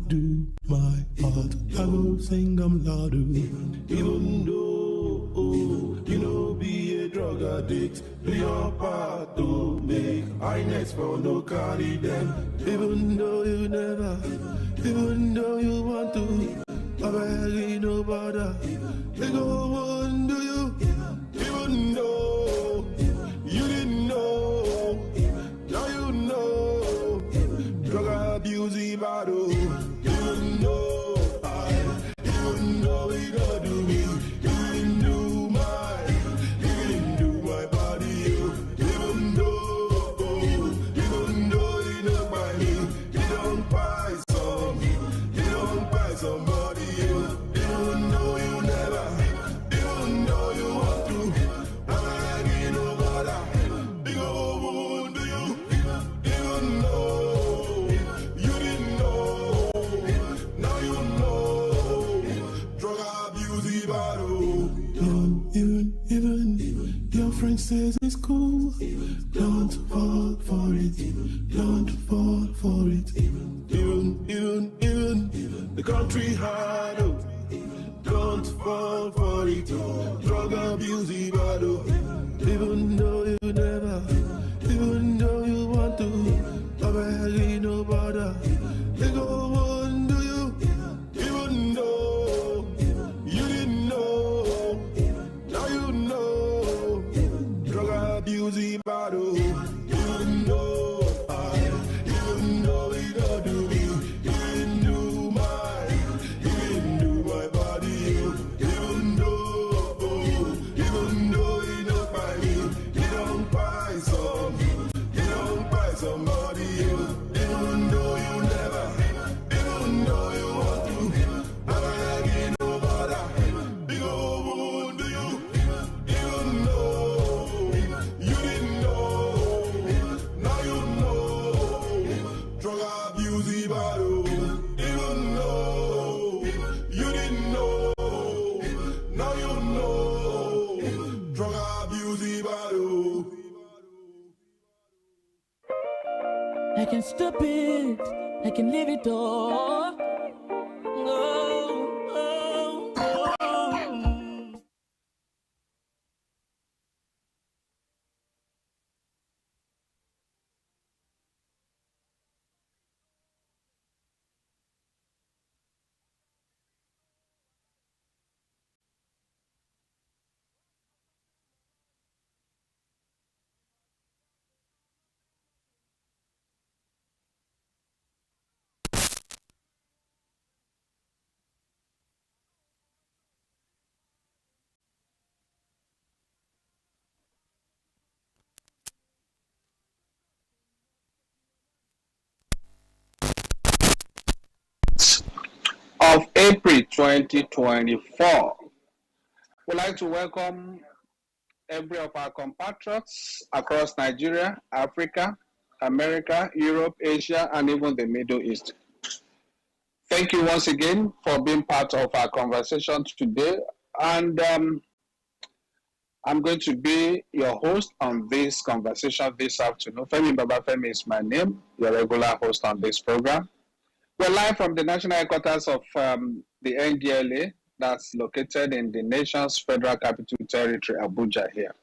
do my part. I will sing them louder. Even though you know be a drug addict, do your part to make I next for no carry them. Even though you never, even though you want to, I barely no bother. They go on do you, even though you didn't know, now you know. Drug abuse is bad, even though we don't do me, even do my body, even though you don't buy me, you don't buy somebody, even though you never, even though you want to, I ain't no bother, big old wound to you, even though you didn't know, now you know, drug abuse is bad, even your friend says it's cool, don't fall for it, don't fall for it, even the country hard, don't fall for it, drug abuse is bad, even though you never, even though you want to, I barely no bother, they go on do you, even though you didn't know, now you know, drug abuse is bad, even though we don't do me, even do my body, even though you don't buy me, you don't buy somebody, even though you never, even though you want to, I ain't no bother, big old wound to you, even though you didn't know, now you know, drug abuse is bad, even though you didn't know, now you know, drug abuse is bad. I can stop it, I can leave it all. Oh, oh, oh. Of April 2024. We'd like to welcome every of our compatriots across Nigeria, Africa, America, Europe, Asia, and even the Middle East. Thank you once again for being part of our conversation today. And I'm going to be your host on this conversation this afternoon. Femi Babafemi is my name, your regular host on this program. We're live from the national headquarters of the NDLA, that's located in the nation's federal capital territory, Abuja here.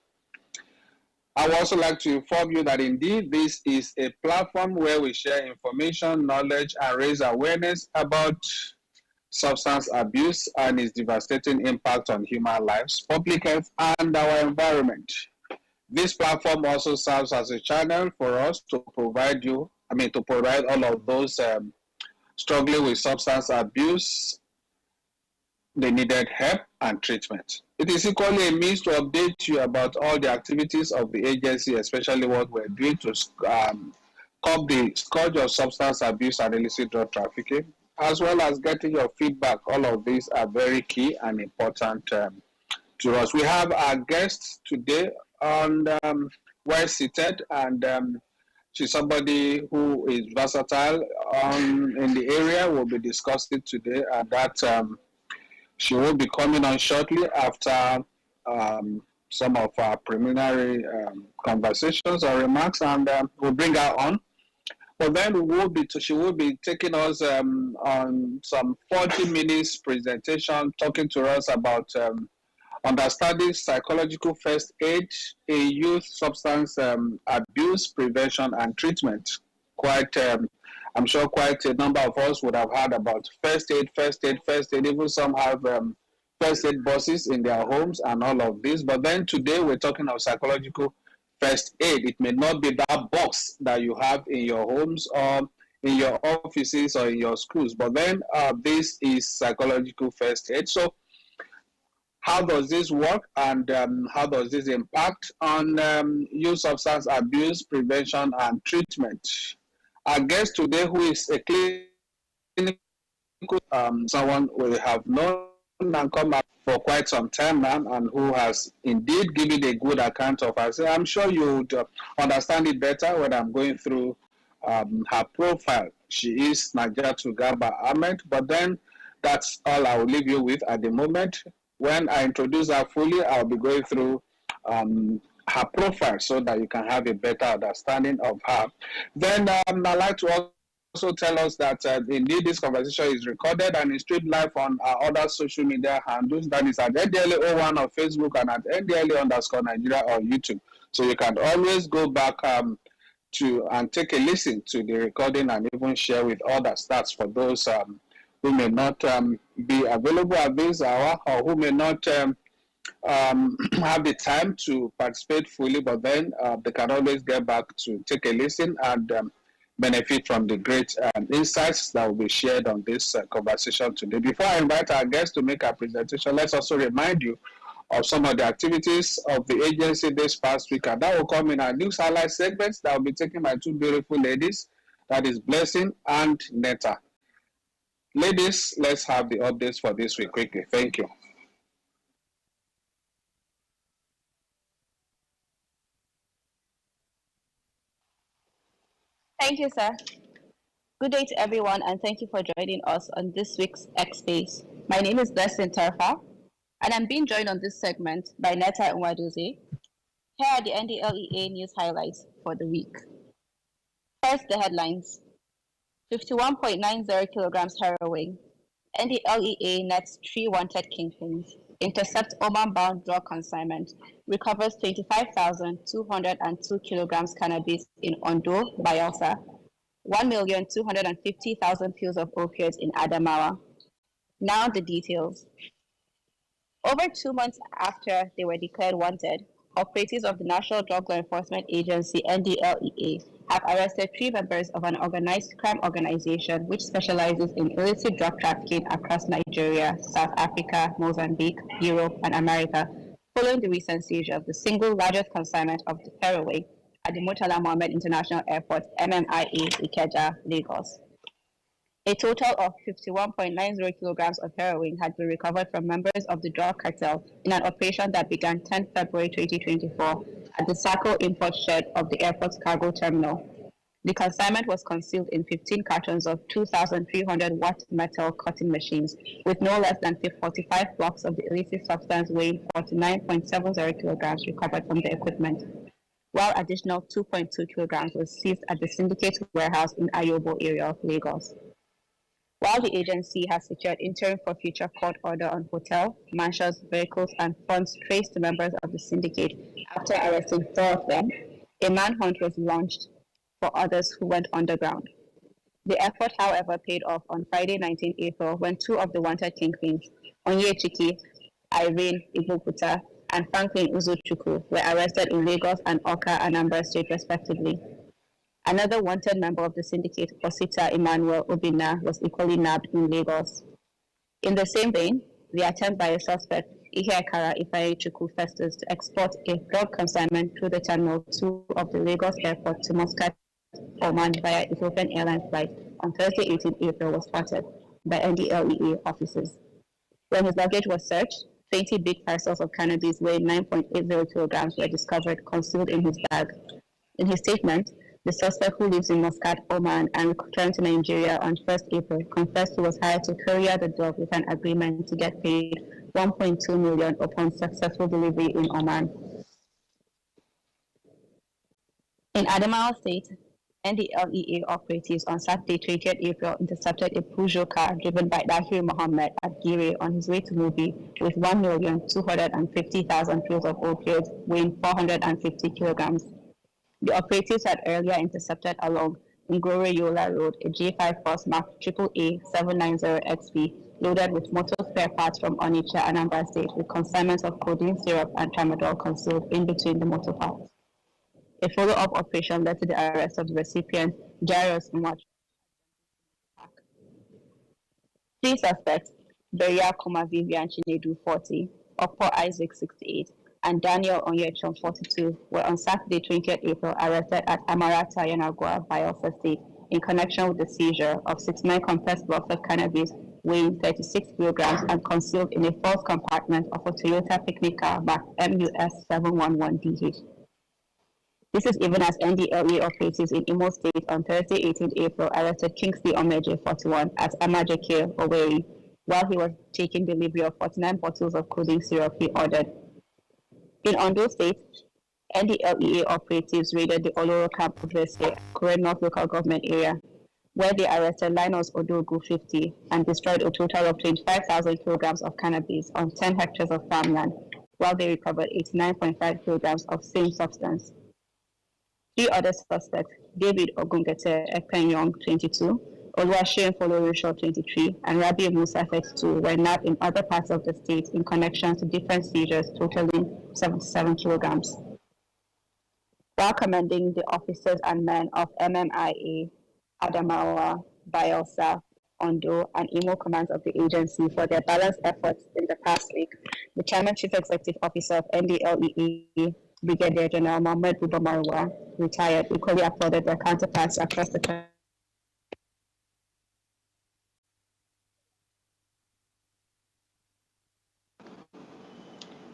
I would also like to inform you that indeed this is a platform where we share information, knowledge, and raise awareness about substance abuse and its devastating impact on human lives, public health, and our environment. This platform also serves as a channel for us to provide all of those struggling with substance abuse the needed help and treatment. It is equally a means to update you about all the activities of the agency, especially what we're doing to curb the scourge of substance abuse and illicit drug trafficking, as well as getting your feedback. All of these are very key and important to us. We have our guest today on well seated, and she's somebody who is versatile in the area. We'll be discussing today, and that she will be coming on shortly after some of our preliminary conversations or remarks, and we'll bring her on. But then she will be taking us on some 40 minutes presentation, talking to us about understanding psychological first aid in youth substance abuse prevention and treatment. I'm sure quite a number of us would have heard about first aid. Even some have first aid buses in their homes and all of this. But then today we're talking of psychological first aid. It may not be that box that you have in your homes or in your offices or in your schools, but then this is psychological first aid. So how does this work, and how does this impact on youth substance abuse prevention and treatment? Our guest today, who is a clinical someone we have known and come up for quite some time now, and who has indeed given a good account of us. I'm sure you would understand it better when I'm going through her profile. She is Najatu Garba Ahmed, but then that's all I will leave you with at the moment. When I introduce her fully, I'll be going through her profile so that you can have a better understanding of her. Then I'd like to also tell us that indeed this conversation is recorded and is streamed live on our other social media handles. That is at NDLA01 on Facebook and at NDLA_Nigeria on YouTube. So you can always go back to and take a listen to the recording and even share with others. That's for those who may not be available at this hour, or who may not have the time to participate fully, but then they can always get back to take a listen and benefit from the great insights that will be shared on this conversation today. Before I invite our guests to make our presentation, let's also remind you of some of the activities of the agency this past week, and that will come in our news highlight segments that will be taken by two beautiful ladies, that is Blessing and Netta. Ladies, let's have the updates for this week quickly. Thank you. Thank you, sir. Good day to everyone, and thank you for joining us on this week's X Space. My name is Blessing Tarfa, and I'm being joined on this segment by Netta Nwadozie. Here are the NDLEA news highlights for the week. First, the headlines. 51.90 kilograms heroin. NDLEA nets 3 wanted kingpins. Intercepts Oman-bound drug consignment. Recovers 25,202 kilograms cannabis in Ondo, Bayelsa. 1,250,000 pills of opioids in Adamawa. Now the details. Over 2 months after they were declared wanted, operatives of the National Drug Law Enforcement Agency, NDLEA, have arrested 3 members of an organized crime organization which specializes in illicit drug trafficking across Nigeria, South Africa, Mozambique, Europe, and America, following the recent seizure of the single largest consignment of the heroin at the Murtala Mohammed International Airport, MMIA, Ikeja, Lagos. A total of 51.90 kilograms of heroin had been recovered from members of the drug cartel in an operation that began 10 February 2024 at the Sako import shed of the airport's cargo terminal. The consignment was concealed in 15 cartons of 2,300 watt metal cutting machines, with no less than 45 blocks of the illicit substance weighing 49.70 kilograms recovered from the equipment, while additional 2.2 kilograms was seized at the syndicate warehouse in Ayobo area of Lagos. While the agency has secured interim for future court order on hotel, mansions, vehicles, and funds traced to members of the syndicate after arresting 4 of them, a manhunt was launched for others who went underground. The effort, however, paid off on Friday, 19 April, when 2 of the wanted kingpins, Onyechiki, Irene Ibukuta, and Franklin Uzochukwu, were arrested in Lagos and Oka, Anambra State, respectively. Another wanted member of the syndicate, Osita Emmanuel Obina, was equally nabbed in Lagos. In the same vein, the attempt by a suspect, Ihiakara Ifeanyichukwu Festus, to export a drug consignment through the Terminal 2 of the Lagos airport to Muscat, Oman via Ethiopian Airlines flight on Thursday, 18 April was spotted by NDLEA officers. When his luggage was searched, 20 big parcels of cannabis weighing 9.80 kilograms were discovered concealed in his bag. In his statement, the suspect, who lives in Muscat, Oman, and returned to Nigeria on 1st April, confessed he was hired to courier the drug with an agreement to get paid $1.2 million upon successful delivery in Oman. In Adamawa State, NDLEA operatives on Saturday, 20th April, intercepted a Peugeot car driven by Dahir Mohammed at Gire on his way to Mubi with 1,250,000 pills of opioids weighing 450 kilograms. The operatives had earlier intercepted along Ngore Yola Road a J5 bus marked AAA 790XB loaded with motor spare parts from Onitsha, Anambra State, with consignments of codeine syrup and tramadol concealed in between the motor parts. A follow-up operation led to the arrest of the recipient, Jairus Mwach. Three suspects, Beria Kuma Vivian Chinedu, 40, Okpo Isaac, 68, and Daniel Onyechon, 42, were on Saturday, 20th April, arrested at Amarata, Yanagua, Bayelsa State, in connection with the seizure of 69 compressed blocks of cannabis weighing 36 kilograms and concealed in a false compartment of a Toyota picnic car marked MUS 711DH. This is even as NDLEA operatives in Imo State on Thursday, 18th April, arrested Kingsley Omeje, 41, at Amajeke, Owerri, while he was taking delivery of 49 bottles of codeine syrup he ordered. In Ondo State, NDLEA operatives raided the Oloro camp of the Kure North local government area, where they arrested Linus Odogu, 50, and destroyed a total of 25,000 kilograms of cannabis on 10 hectares of farmland, while they recovered 89.5 kilograms of same substance. Three other suspects, David Ogungete Ekpenyong, 22, Oluwaseun Folorunsho, 23, and Rabi Musa, 32, were nabbed in other parts of the state in connection to different seizures totaling 77 kilograms. While commending the officers and men of MMIA, Adamawa, Bayelsa, Ondo, and Imo commands of the agency for their balanced efforts in the past week, the Chairman Chief Executive Officer of NDLEA, Brigadier General Mohammed Buba Marwa, retired, equally applauded their counterparts across the country.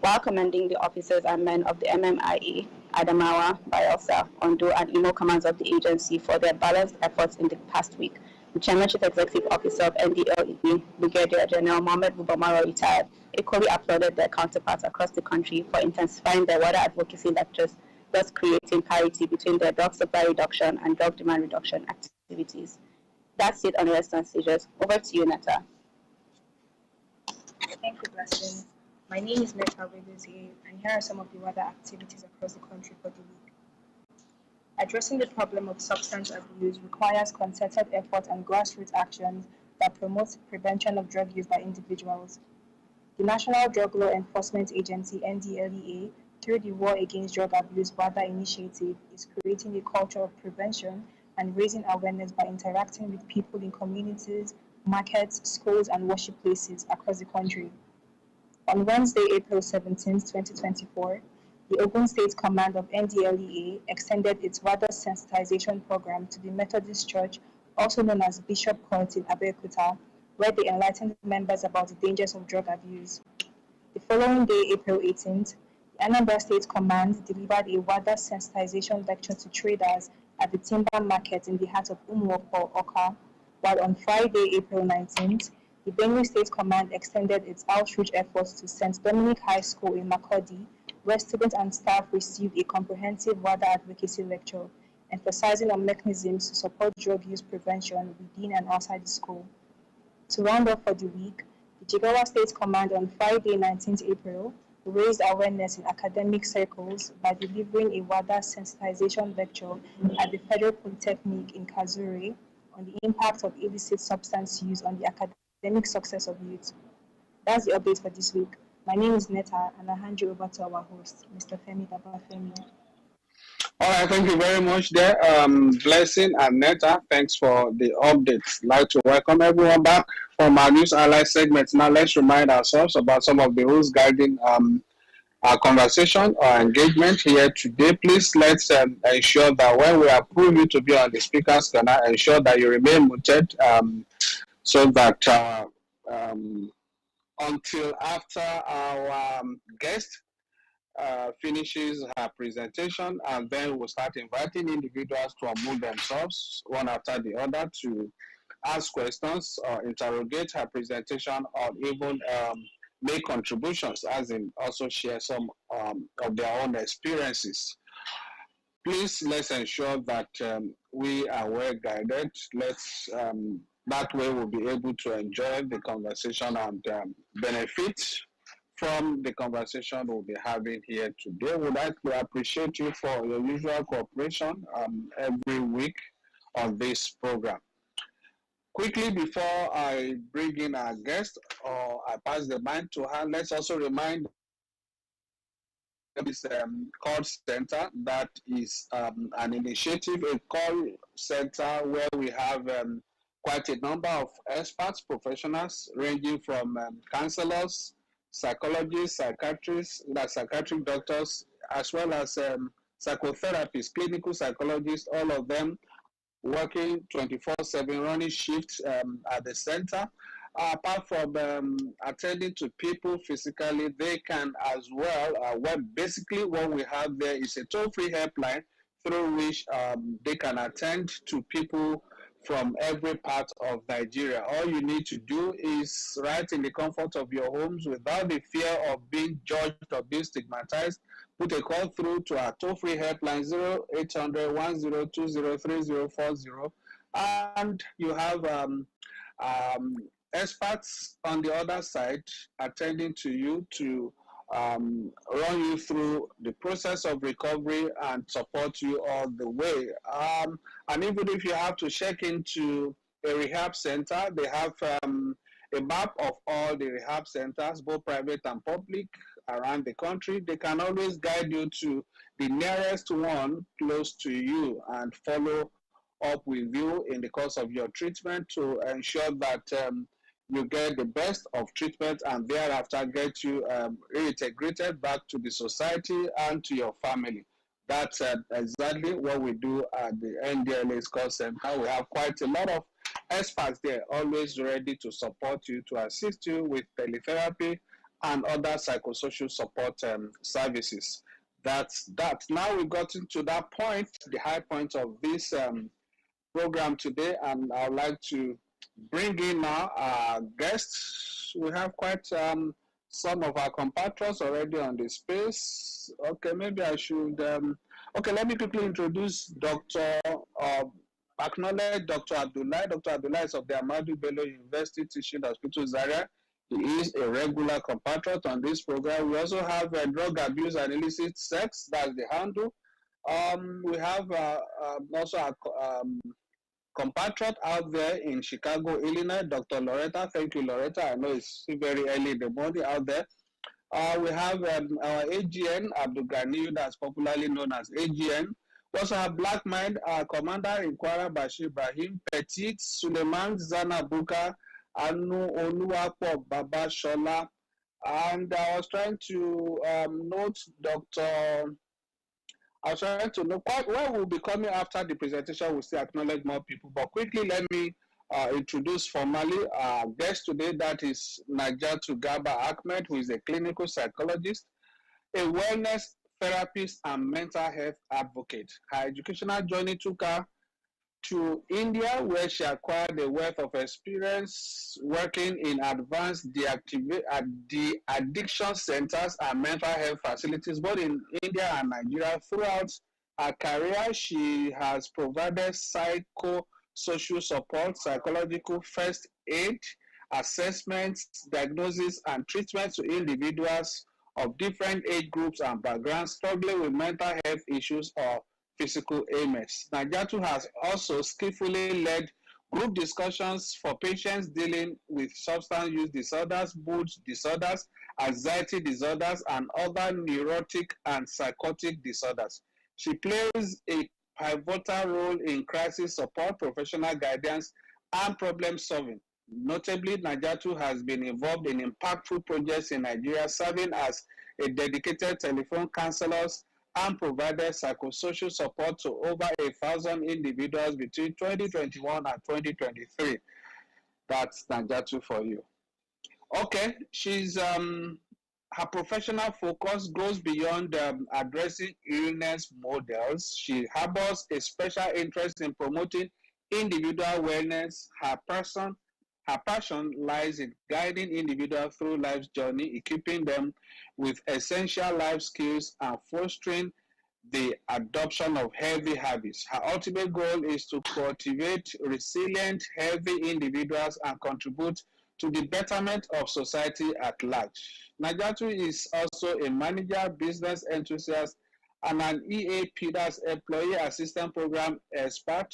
While commending the officers and men of the MMIE, Adamawa, Bayelsa, Ondo, and Imo commands of the agency for their balanced efforts in the past week, the Chairman Chief Executive Officer of NDLEA, Brigadier General Mohammed Buba Marwa, retired, equally applauded their counterparts across the country for intensifying their water advocacy lectures, thus creating parity between their drug supply reduction and drug demand reduction activities. That's it on arrest and seizures. Over to you, Netta. Thank you, Blessing. My name is Netta Wedozie, and here are some of the water activities across the country for the week. Addressing the problem of substance abuse requires concerted effort and grassroots actions that promote prevention of drug use by individuals. The National Drug Law Enforcement Agency, NDLEA, through the War Against Drug Abuse WADA initiative, is creating a culture of prevention and raising awareness by interacting with people in communities, markets, schools, and worship places across the country. On Wednesday, April 17, 2024, the Ogun State Command of NDLEA extended its WADA sensitization program to the Methodist Church, also known as Bishop Court in Abeokuta, where they enlightened members about the dangers of drug abuse. The following day, April 18th, the Anambra State Command delivered a WADA sensitization lecture to traders at the Timber Market in the heart of Umuoko, Oka, while on Friday, April 19th, the Benue State Command extended its outreach efforts to St. Dominic High School in Makurdi, where students and staff received a comprehensive WADA advocacy lecture, emphasizing on mechanisms to support drug use prevention within and outside the school. To round off for the week, the Jigawa State Command on Friday, 19th April, raised awareness in academic circles by delivering a WADA sensitization lecture at the Federal Polytechnic in Kazuri on the impact of illicit substance use on the academic success of youth. That's the update for this week. My name is Netta, and I hand you over to our host, Mr. Femi Babafemi. All right, thank you very much there. Blessing and Netta, thanks for the updates. I'd like to welcome everyone back from our news highlight segment. Now let's remind ourselves about some of the rules guiding our conversation or engagement here today. Please let's ensure that when we approve you to be on the speaker's corner, ensure that you remain muted so that until after our guest finishes her presentation, and then we'll start inviting individuals to unmute themselves one after the other to ask questions or interrogate her presentation, or even make contributions, as in also share some of their own experiences. please let's ensure that we are well guided. Let's that way we'll be able to enjoy the conversation and benefit from the conversation we'll be having here today. We'd like to appreciate you for your usual cooperation every week on this program. Quickly, before I bring in our guest or I pass the mic to her, let's also remind this call center that is an initiative, a call center where we have quite a number of experts, professionals ranging from counselors, psychologists, psychiatrists, psychiatric doctors, as well as psychotherapists, clinical psychologists, all of them working 24/7, running shifts at the center. Apart from attending to people physically, they can as well, basically what we have there is a toll-free helpline through which they can attend to people from every part of Nigeria. All you need to do is right in the comfort of your homes without the fear of being judged or being stigmatized. Put a call through to our toll-free helpline 0800 1020 3040, and you have experts on the other side attending to you to run you through the process of recovery and support you all the way. And even if you have to check into a rehab center, they have a map of all the rehab centers, both private and public, around the country. They can always guide you to the nearest one close to you and follow up with you in the course of your treatment to ensure that you get the best of treatment and thereafter get you reintegrated back to the society and to your family. That's exactly what we do at the NDLA's call center. We have quite a lot of experts there, always ready to support you, to assist you with teletherapy and other psychosocial support services. That's that. Now we've gotten to that point, the high point of this program today, and I'd like to bring in now our guests. We have quite some of our compatriots already on the space. Okay, maybe I should. Okay, let me quickly introduce acknowledge Dr. Abdullahi. Dr. Abdullahi is of the Ahmadu Bello University Teaching Hospital Zaria. He is a regular compatriot on this program. We also have drug abuse and illicit sex. That's the handle. We have also a compatriot out there in Chicago, Illinois, Dr. Loretta. Thank you, Loretta. I know it's very early in the morning out there. We have our AGN, Abdul Ganiyu, that's popularly known as AGN. We also have Black Mind, our commander in Kwara, Bashir Ibrahim, Petit, Suleiman, Zana Buka, Anu Oluwapo, Baba Shola. And I was trying to note I was trying to know quite where we'll be coming after the presentation. We'll still acknowledge more people. But quickly, let me introduce formally our guest today. That is Najatu Garba Ahmed, who is a clinical psychologist, a wellness therapist, and mental health advocate. Her educational journey took her to India, where she acquired a wealth of experience working in advanced de-addiction centers and mental health facilities, both in India and Nigeria. Throughout her career, she has provided psychosocial support, psychological first aid, assessments, diagnosis, and treatment to individuals of different age groups and backgrounds struggling with mental health issues or physical ailments. Najatu has also skillfully led group discussions for patients dealing with substance use disorders, mood disorders, anxiety disorders, and other neurotic and psychotic disorders. She plays a pivotal role in crisis support, professional guidance, and problem solving. Notably, Najatu has been involved in impactful projects in Nigeria, serving as a dedicated telephone counselor and provided psychosocial support to over 1,000 individuals between 2021 and 2023. That's Najatu for you. Okay, she's her professional focus goes beyond addressing illness models. She harbors a special interest in promoting individual wellness. Her passion lies in guiding individuals through life's journey, equipping them with essential life skills and fostering the adoption of healthy habits. Her ultimate goal is to cultivate resilient, healthy individuals and contribute to the betterment of society at large. Najatu is also a manager, business enthusiast, and an EAP, that's Employee Assistance Program expert.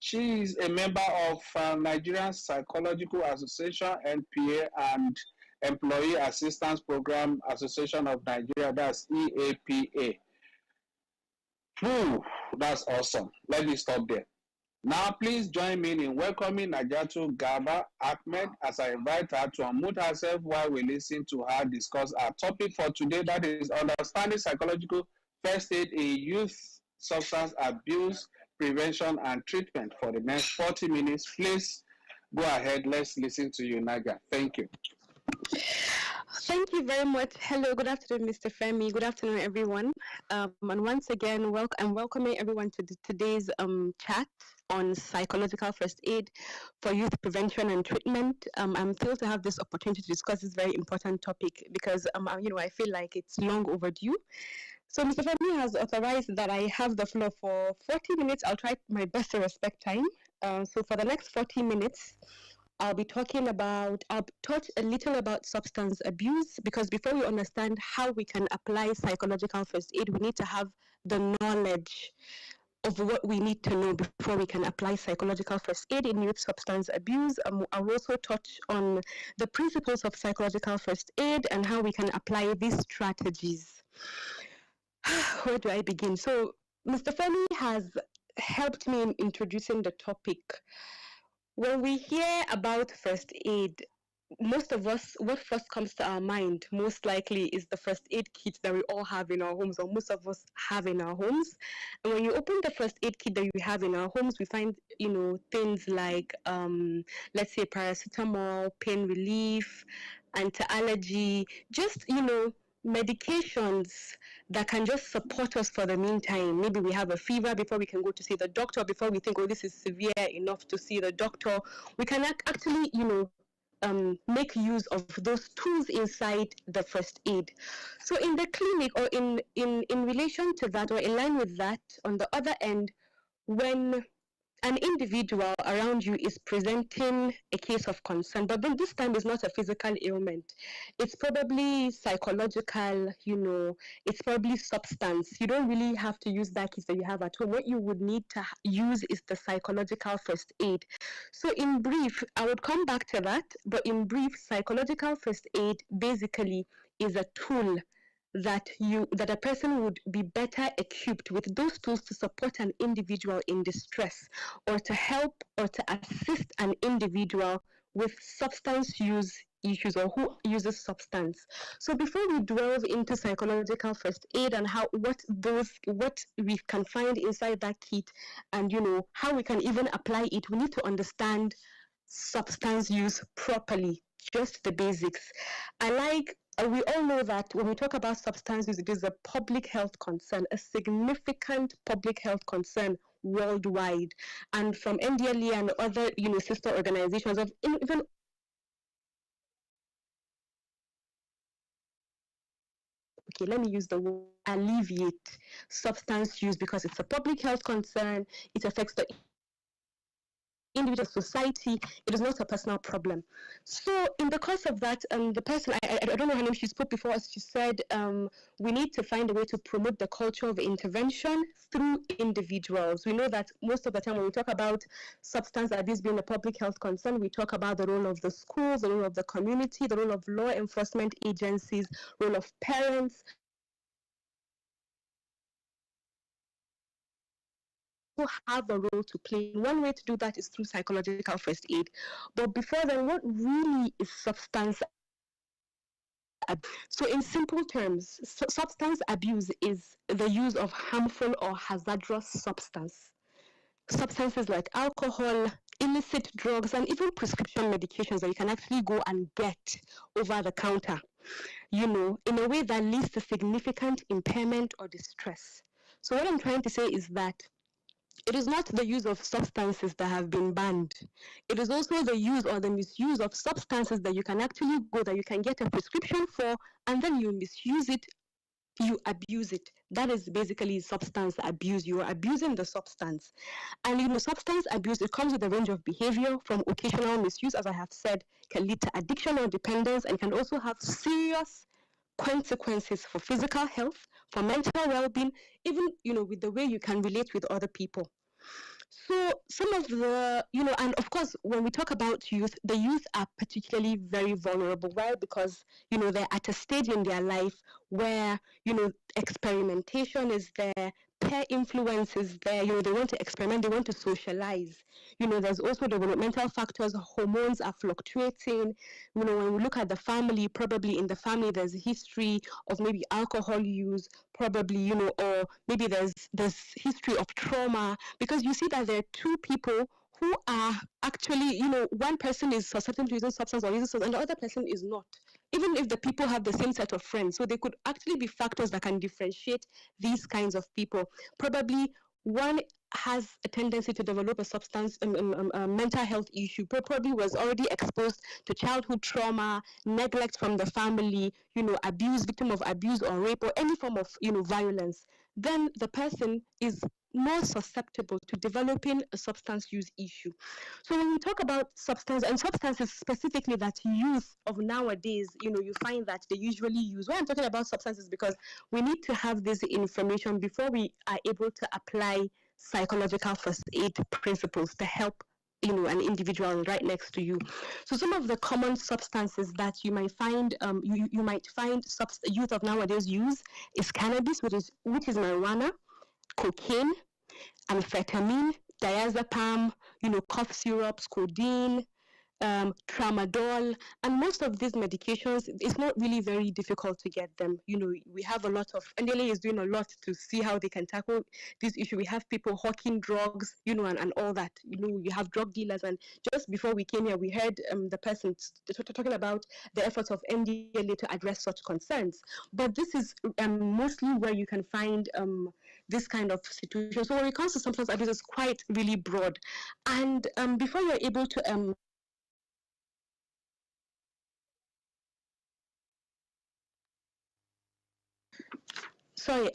She is a member of Nigerian Psychological Association, NPA, and Employee Assistance Program Association of Nigeria, that's EAPA. Whew, that's awesome. Let me stop there. Now, please join me in welcoming Najatu Garba Ahmed as I invite her to unmute herself while we listen to her discuss our topic for today, that is understanding psychological first aid in youth substance abuse prevention and treatment. For the next 40 minutes, please go ahead. Let's listen to you, Naga. Thank you. Thank you very much. Hello, good afternoon, Mr. Femi. Good afternoon, everyone. And once again, I'm welcoming everyone to today's chat on psychological first aid for youth prevention and treatment. I'm thrilled to have this opportunity to discuss this very important topic because, I feel like it's long overdue. So Mr. Femi has authorized that I have the floor for 40 minutes. I'll try my best to respect time. So for the next 40 minutes, I'll touch a little about substance abuse, because before we understand how we can apply psychological first aid, we need to have the knowledge of what we need to know before we can apply psychological first aid in youth substance abuse. I'll also touch on the principles of psychological first aid and how we can apply these strategies. Where do I begin? So Mr. Femi has helped me in introducing the topic. When we hear about first aid, most of us, what first comes to our mind most likely is the first aid kit that we all have in our homes, or most of us have in our homes. And when you open the first aid kit that we have in our homes, we find, things like, let's say paracetamol, pain relief, anti-allergy, just, medications that can just support us for the meantime. Maybe we have a fever before we can go to see the doctor, before we think, oh, this is severe enough to see the doctor. We can actually, make use of those tools inside the first aid. So in the clinic, or in relation to that, or in line with that, on the other end, when an individual around you is presenting a case of concern, but then this time is not a physical ailment. It's probably psychological, it's probably substance. You don't really have to use that kit that you have at home. What you would need to use is the psychological first aid. So in brief, I would come back to that, but in brief, psychological first aid basically is a tool that a person would be better equipped with those tools to support an individual in distress, or to help or to assist an individual with substance use issues, or who uses substance. So before we delve into psychological first aid and what we can find inside that kit, and how we can even apply it, we need to understand substance use properly, just the basics. We all know that when we talk about substance use, it is a public health concern, a significant public health concern worldwide. And from NDLEA and other, sister organizations of even let me use the word alleviate substance use, because it's a public health concern. It affects the individual, society. It is not a personal problem. So in the course of that, the person, I don't know her name, she spoke before us, she said we need to find a way to promote the culture of intervention through individuals. We know that most of the time when we talk about substance abuse being a public health concern, we talk about the role of the schools, the role of the community, the role of law enforcement agencies, role of parents, have a role to play. One way to do that is through psychological first aid. But before then, what really is substance abuse? So in simple terms, substance abuse is the use of harmful or hazardous substances like alcohol, illicit drugs, and even prescription medications that you can actually go and get over the counter, in a way that leads to significant impairment or distress. So what I'm trying to say is that it is not the use of substances that have been banned. It is also the use or the misuse of substances that you can actually that you can get a prescription for, and then you misuse it you abuse it. That is basically substance abuse. You are abusing the substance. And substance abuse, it comes with a range of behavior, from occasional misuse, as I have said, can lead to addiction or dependence, and can also have serious consequences for physical health, for mental well-being, even with the way you can relate with other people. So some of the, and of course, when we talk about youth, the youth are particularly very vulnerable. Why? Because, they're at a stage in their life where, experimentation is there, peer influence is there, they want to experiment, they want to socialize. There's also developmental factors, hormones are fluctuating. When we look at the family, probably in the family there's a history of maybe alcohol use, probably, or maybe there's history of trauma, because you see that there are two people who are actually, one person is susceptible to using substance or using substance, and the other person is not, even if the people have the same set of friends. So they could actually be factors that can differentiate these kinds of people. Probably one has a tendency to develop a substance, a mental health issue, probably was already exposed to childhood trauma, neglect from the family, abuse, victim of abuse or rape or any form of, violence. Then the person is more susceptible to developing a substance use issue. So when we talk about substance, and substances specifically that youth of nowadays, you find that they usually use. Why I'm talking about substances, because we need to have this information before we are able to apply psychological first aid principles to help an individual right next to you. So some of the common substances that you might find, you might find youth of nowadays use is cannabis, which is marijuana, cocaine, amphetamine, diazepam, cough syrups, codeine, tramadol, and most of these medications, it's not really very difficult to get them. We have a lot of, NDLA is doing a lot to see how they can tackle this issue. We have people hawking drugs, and all that. You have drug dealers, and just before we came here, we heard the person talking about the efforts of NDLA to address such concerns. But this is mostly where you can find this kind of situation. So when it comes to substance abuse, it's quite really broad. And before you're able to sorry,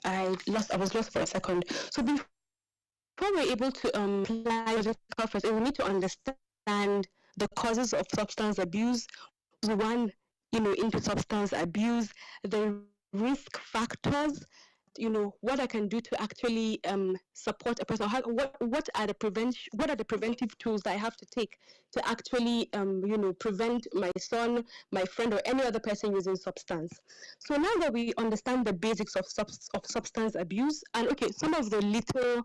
I was lost for a second. So before we're able to apply logical first aid, we need to understand the causes of substance abuse. One, into substance abuse, the risk factors, what I can do to actually support a person. What are the preventive tools that I have to take to actually prevent my son, my friend, or any other person using substance. So now that we understand the basics of substance abuse, and okay, some of the little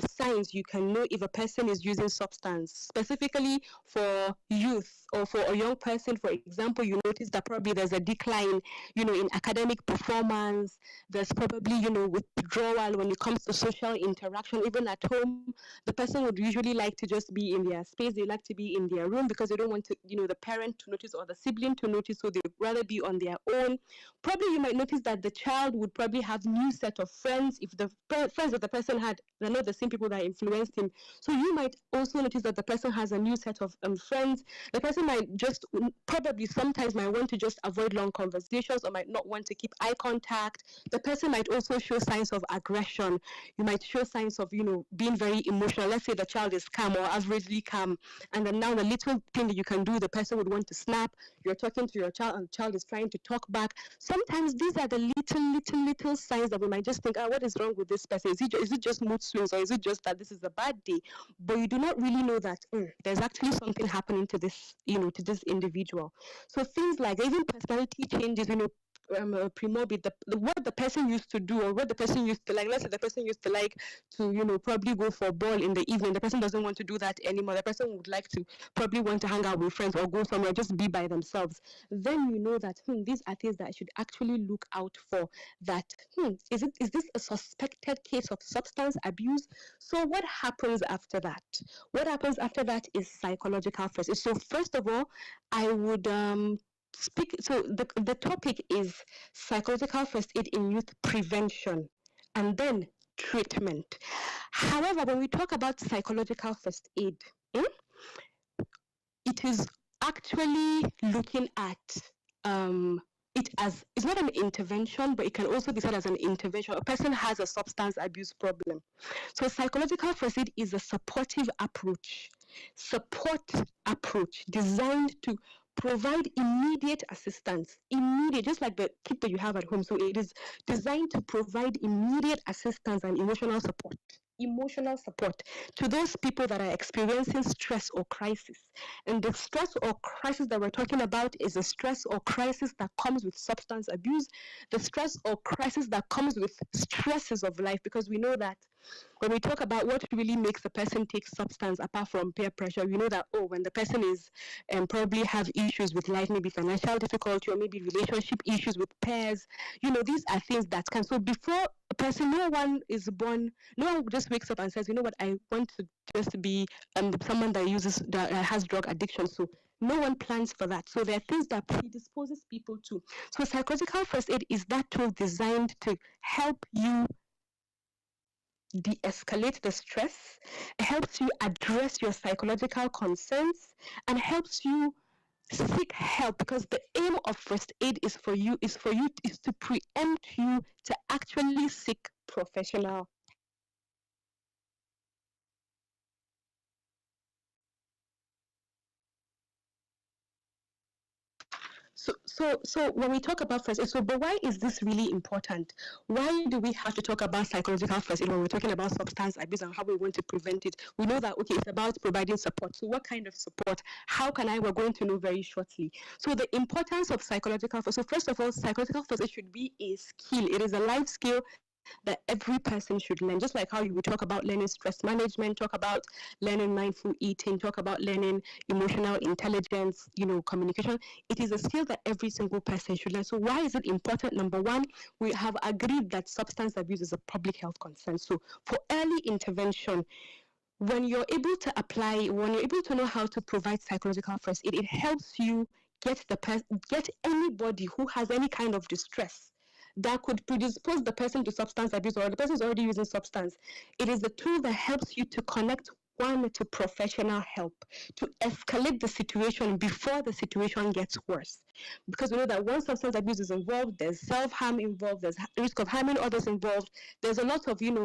signs you can know if a person is using substance, specifically for youth or for a young person, for example, you notice that probably there's a decline, in academic performance. There's probably, withdrawal when it comes to social interaction. Even at home, the person would usually like to just be in their space. They like to be in their room because they don't want to, the parent to notice or the sibling to notice, so they'd rather be on their own. Probably you might notice that the child would probably have new set of friends. If the friends that the person had, they're not the same people that influenced him. So you might also notice that the person has a new set of friends. The person might just probably sometimes might want to just avoid long conversations or might not want to keep eye contact. The person might also show signs of aggression. You might show signs of, being very emotional. Let's say the child is calm or averagely calm, and then now the little thing that you can do, the person would want to snap. You're talking to your child and the child is trying to talk back. Sometimes these are the little signs that we might just think, what is wrong with this person? Is it just mood swings, or is it just that this is a bad day? But you do not really know that there's actually something happening to this, to this individual. So things like even personality changes, premorbid, what the person used to do or what the person used to like. Let's say the person used to like to, probably go for a ball in the evening. The person doesn't want to do that anymore. The person would like to probably want to hang out with friends or go somewhere, just be by themselves. Then you know that these are things that I should actually look out for. That is this a suspected case of substance abuse? So what happens after that? What happens after that is psychological first aid. So first of all, I would so the topic is psychological first aid in youth prevention and then treatment. However, when we talk about psychological first aid, it is actually looking at it's not an intervention, but it can also be said as an intervention. A person has a substance abuse problem. So psychological first aid is a supportive approach, designed to provide immediate assistance, just like the kit that you have at home. So it is designed to provide immediate assistance and emotional support to those people that are experiencing stress or crisis. And the stress or crisis that we're talking about is a stress or crisis that comes with substance abuse, the stress or crisis that comes with stresses of life, because we know that when we talk about what really makes a person take substance apart from peer pressure, we know that, when the person is probably have issues with life, maybe financial difficulty or maybe relationship issues with peers, these are things that can. So before a person, no one is born, no one just wakes up and says, you know what, I want to just be someone that has drug addiction. So no one plans for that. So there are things that predisposes people to. So psychological first aid is that tool designed to help you de-escalate the stress, it helps you address your psychological concerns, and helps you seek help, because the aim of first aid is to preempt you to actually seek professional. So when we talk about first aid, but why is this really important? Why do we have to talk about psychological first aid when we're talking about substance abuse and how we want to prevent it? We know that, okay, it's about providing support. So what kind of support? How can we're going to know very shortly. So the importance of psychological first. So first of all, psychological first aid should be a skill. It is a life skill that every person should learn, just like how you would talk about learning stress management, talk about learning mindful eating, talk about learning emotional intelligence, communication. It is a skill that every single person should learn. So why is it important? Number one, we have agreed that substance abuse is a public health concern. So for early intervention, when you're able to know how to provide psychological first aid, it helps you get anybody who has any kind of distress that could predispose the person to substance abuse, or the person is already using substance. It is the tool that helps you to connect to professional help, to escalate the situation before the situation gets worse. Because we know that once substance abuse is involved, there's self-harm involved, there's risk of harming others involved, there's a lot of, it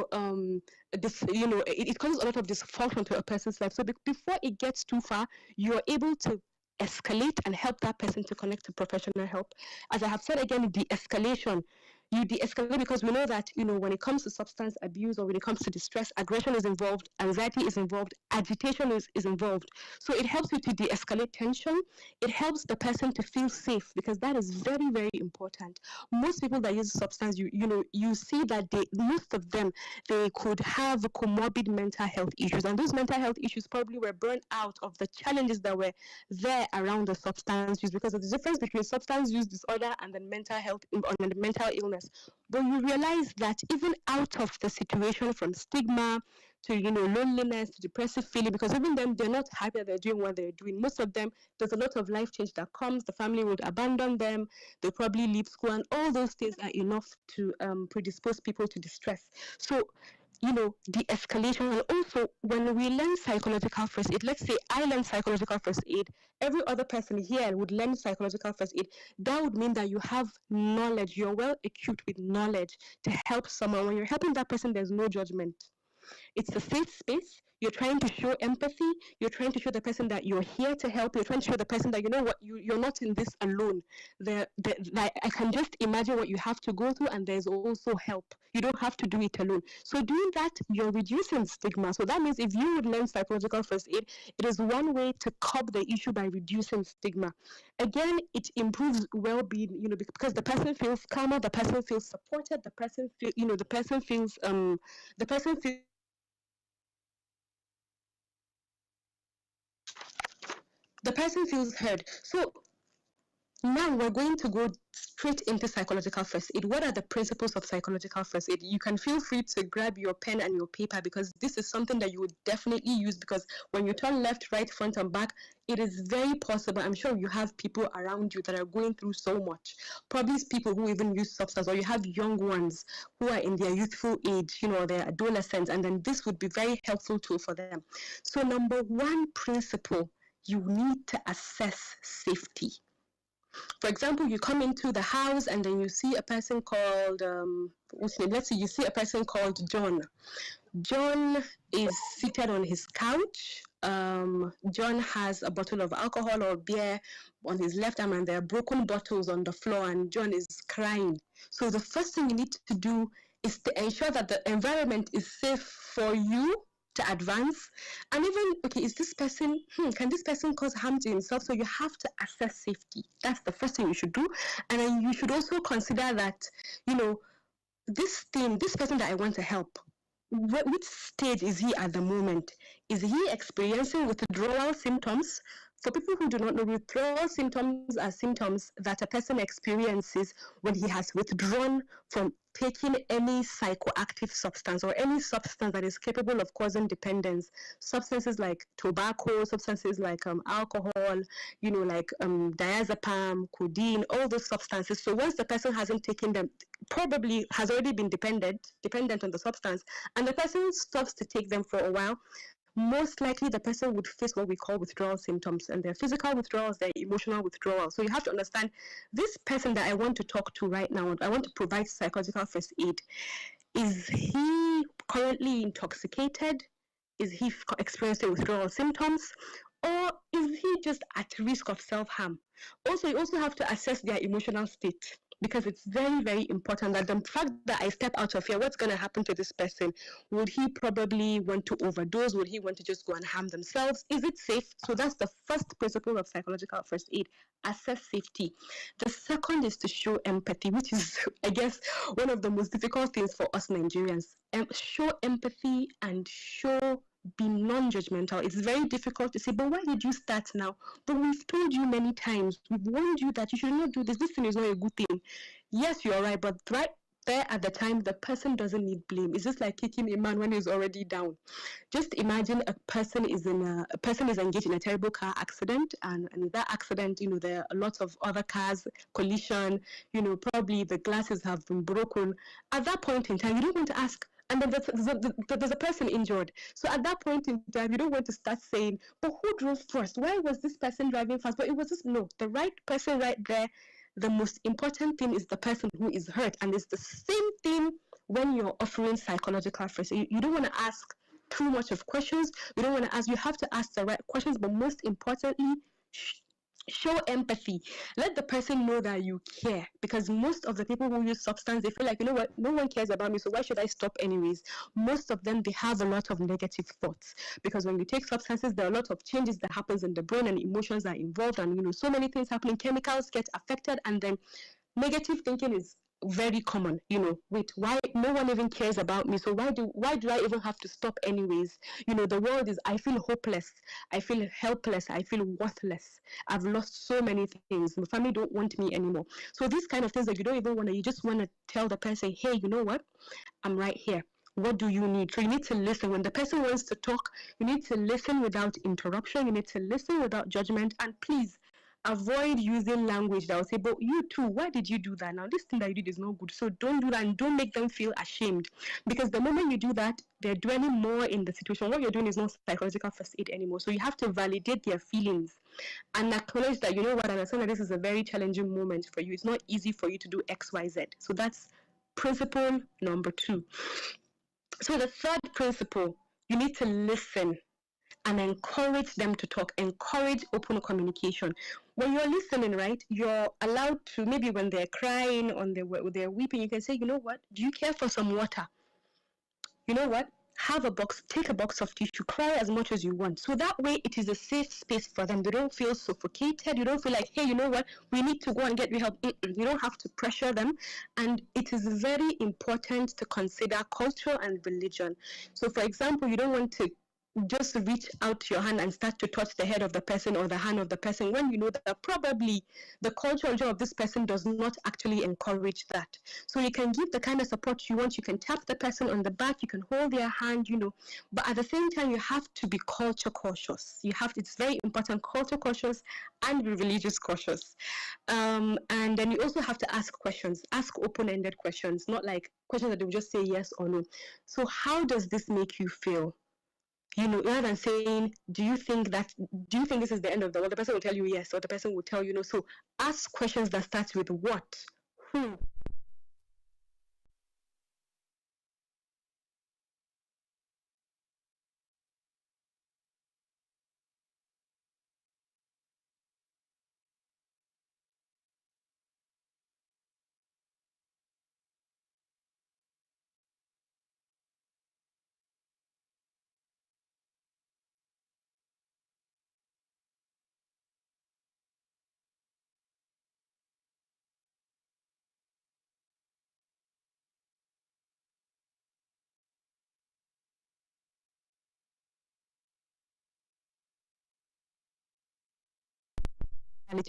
causes a lot of dysfunction to a person's life. So before it gets too far, you're able to escalate and help that person to connect to professional help. As I have said again, de-escalation. You de-escalate because we know that, when it comes to substance abuse or when it comes to distress, aggression is involved, anxiety is involved, agitation is involved. So it helps you to de-escalate tension. It helps the person to feel safe, because that is very, very important. Most people that use substance, you see that most of them, they could have comorbid mental health issues. And those mental health issues probably were born out of the challenges that were there around the substance use, because of the difference between substance use disorder and then mental health and the mental illness. But you realize that even out of the situation, from stigma to loneliness to depressive feeling, because even them, they're not happy that they're doing what they're doing. Most of them, there's a lot of life change that comes. The family would abandon them, they'll probably leave school, and all those things are enough to predispose people to distress. So de-escalation. And also, when we learn psychological first aid, let's say I learn psychological first aid, every other person here would learn psychological first aid. That would mean that you have knowledge, you're well equipped with knowledge to help someone. When you're helping that person, there's no judgment. It's a safe space. You're trying to show empathy. You're trying to show the person that you're here to help. You're trying to show the person that, you're not in this alone. I can just imagine what you have to go through, and there's also help. You don't have to do it alone. So doing that, you're reducing stigma. So that means if you would learn psychological first aid, it is one way to curb the issue by reducing stigma. Again, it improves well-being, because the person feels calmer, the person feels supported, the person feels the person feels heard. So now we're going to go straight into psychological first aid. What are the principles of psychological first aid? You can feel free to grab your pen and your paper, because this is something that you would definitely use, because when you turn left, right, front, and back, it is very possible. I'm sure you have people around you that are going through so much. Probably people who even use substance, or you have young ones who are in their youthful age, they're adolescents, and then this would be very helpful tool for them. So number one principle, you need to assess safety. For example, you come into the house and then you see a person called, what's name? Let's say you see a person called John. John is seated on his couch. John has a bottle of alcohol or beer on his left arm, and there are broken bottles on the floor, and John is crying. So the first thing you need to do is to ensure that the environment is safe for you to advance. And even, okay, is this person, can this person cause harm to himself? So you have to assess safety. That's the first thing you should do. And then you should also consider that, you know, this person that I want to help, which stage is he at the moment? Is he experiencing withdrawal symptoms? For people who do not know, withdrawal symptoms are symptoms that a person experiences when he has withdrawn from taking any psychoactive substance or any substance that is capable of causing dependence. Substances like tobacco, substances like alcohol, you know, like diazepam, codeine, all those substances. So once the person hasn't taken them, probably has already been dependent on the substance, and the person stops to take them for a while, most likely the person would face what we call withdrawal symptoms, and they're physical withdrawals, they're emotional withdrawals. So you have to understand, this person that I want to talk to right now, I want to provide psychological first aid, is he currently intoxicated? Is he experiencing withdrawal symptoms? Or is he just at risk of self-harm? Also, you also have to assess their emotional state, because it's very, very important that the fact that I step out of here, what's going to happen to this person? Would he probably want to overdose? Would he want to just go and harm themselves? Is it safe? So that's the first principle of psychological first aid, assess safety. The second is to show empathy, which is, I guess, one of the most difficult things for us Nigerians. Show empathy and be non-judgmental. It's very difficult to say, but why did you start now? But we've told you many times, we've warned you that you should not do this. This thing is not a good thing. Yes, you're right, but right there at the time, the person doesn't need blame. It's just like kicking a man when he's already down. Just imagine a person is engaged in a terrible car accident, and in that accident, you know, there are lots of other cars, collision, you know, probably the glasses have been broken. At that point in time, you don't want to ask, and then there's a person injured. So at that point in time, you don't want to start saying, but who drove first? Why was this person driving fast? But it was just, no, the right person right there. The most important thing is the person who is hurt. And it's the same thing when you're offering psychological first aid. You don't want to ask too much of questions. You don't want to ask, you have to ask the right questions, but most importantly, show empathy. Let the person know that you care, because most of the people who use substance, they feel like, you know what, no one cares about me, so why should I stop anyways? Most of them, they have a lot of negative thoughts, because when you take substances, there are a lot of changes that happens in the brain, and emotions are involved, and, you know, so many things happening, chemicals get affected, and then negative thinking is very common. You know, wait, why no one even cares about me, so why do I even have to stop anyways? You know, the world is, I feel hopeless, I feel helpless, I feel worthless, I've lost so many things, my family don't want me anymore. So these kind of things that you don't even want to, you just want to tell the person, hey, you know what, I'm right here, what do you need? So you need to listen. When the person wants to talk, you need to listen without interruption, you need to listen without judgment, and please avoid using language that will say, but you too, why did you do that? Now, this thing that you did is not good. So don't do that, and don't make them feel ashamed. Because the moment you do that, they're dwelling more in the situation. What you're doing is not psychological first aid anymore. So you have to validate their feelings and acknowledge that, you know what, I understand that this is a very challenging moment for you. It's not easy for you to do X, Y, Z. So that's principle number 2. So the third principle, you need to listen and encourage them to talk, encourage open communication. When you're listening, right, you're allowed to, maybe when they're crying or they're weeping, you can say, you know what, do you care for some water? You know what, take a box of tissue, cry as much as you want. So that way it is a safe space for them. They don't feel suffocated. You don't feel like, hey, you know what, we need to go and get help. You don't have to pressure them. And it is very important to consider culture and religion. So for example, you don't want to just reach out your hand and start to touch the head of the person or the hand of the person when you know that probably the culture of this person does not actually encourage that. So you can give the kind of support you want. You can tap the person on the back, you can hold their hand, you know, but at the same time you have to be culture cautious. It's very important, culture cautious and be religious cautious. And then you also have to ask questions, ask open-ended questions, not like questions that they will just say yes or no. So how does this make you feel? Rather than saying, do you think this is the end of the world? The person will tell you yes, or the person will tell you no. So ask questions that start with what, who.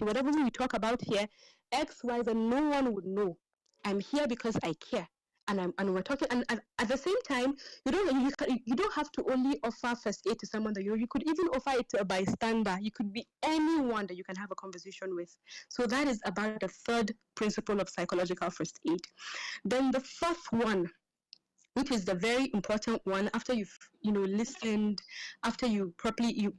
Whatever we talk about here, X, Y, Z, no one would know. I'm here because I care, and we're talking. And at the same time, you don't have to only offer first aid to someone that you could even offer it to a bystander. You could be anyone that you can have a conversation with. So that is about the third principle of psychological first aid. Then the fourth one, which is the very important one, after you've listened, after you properly you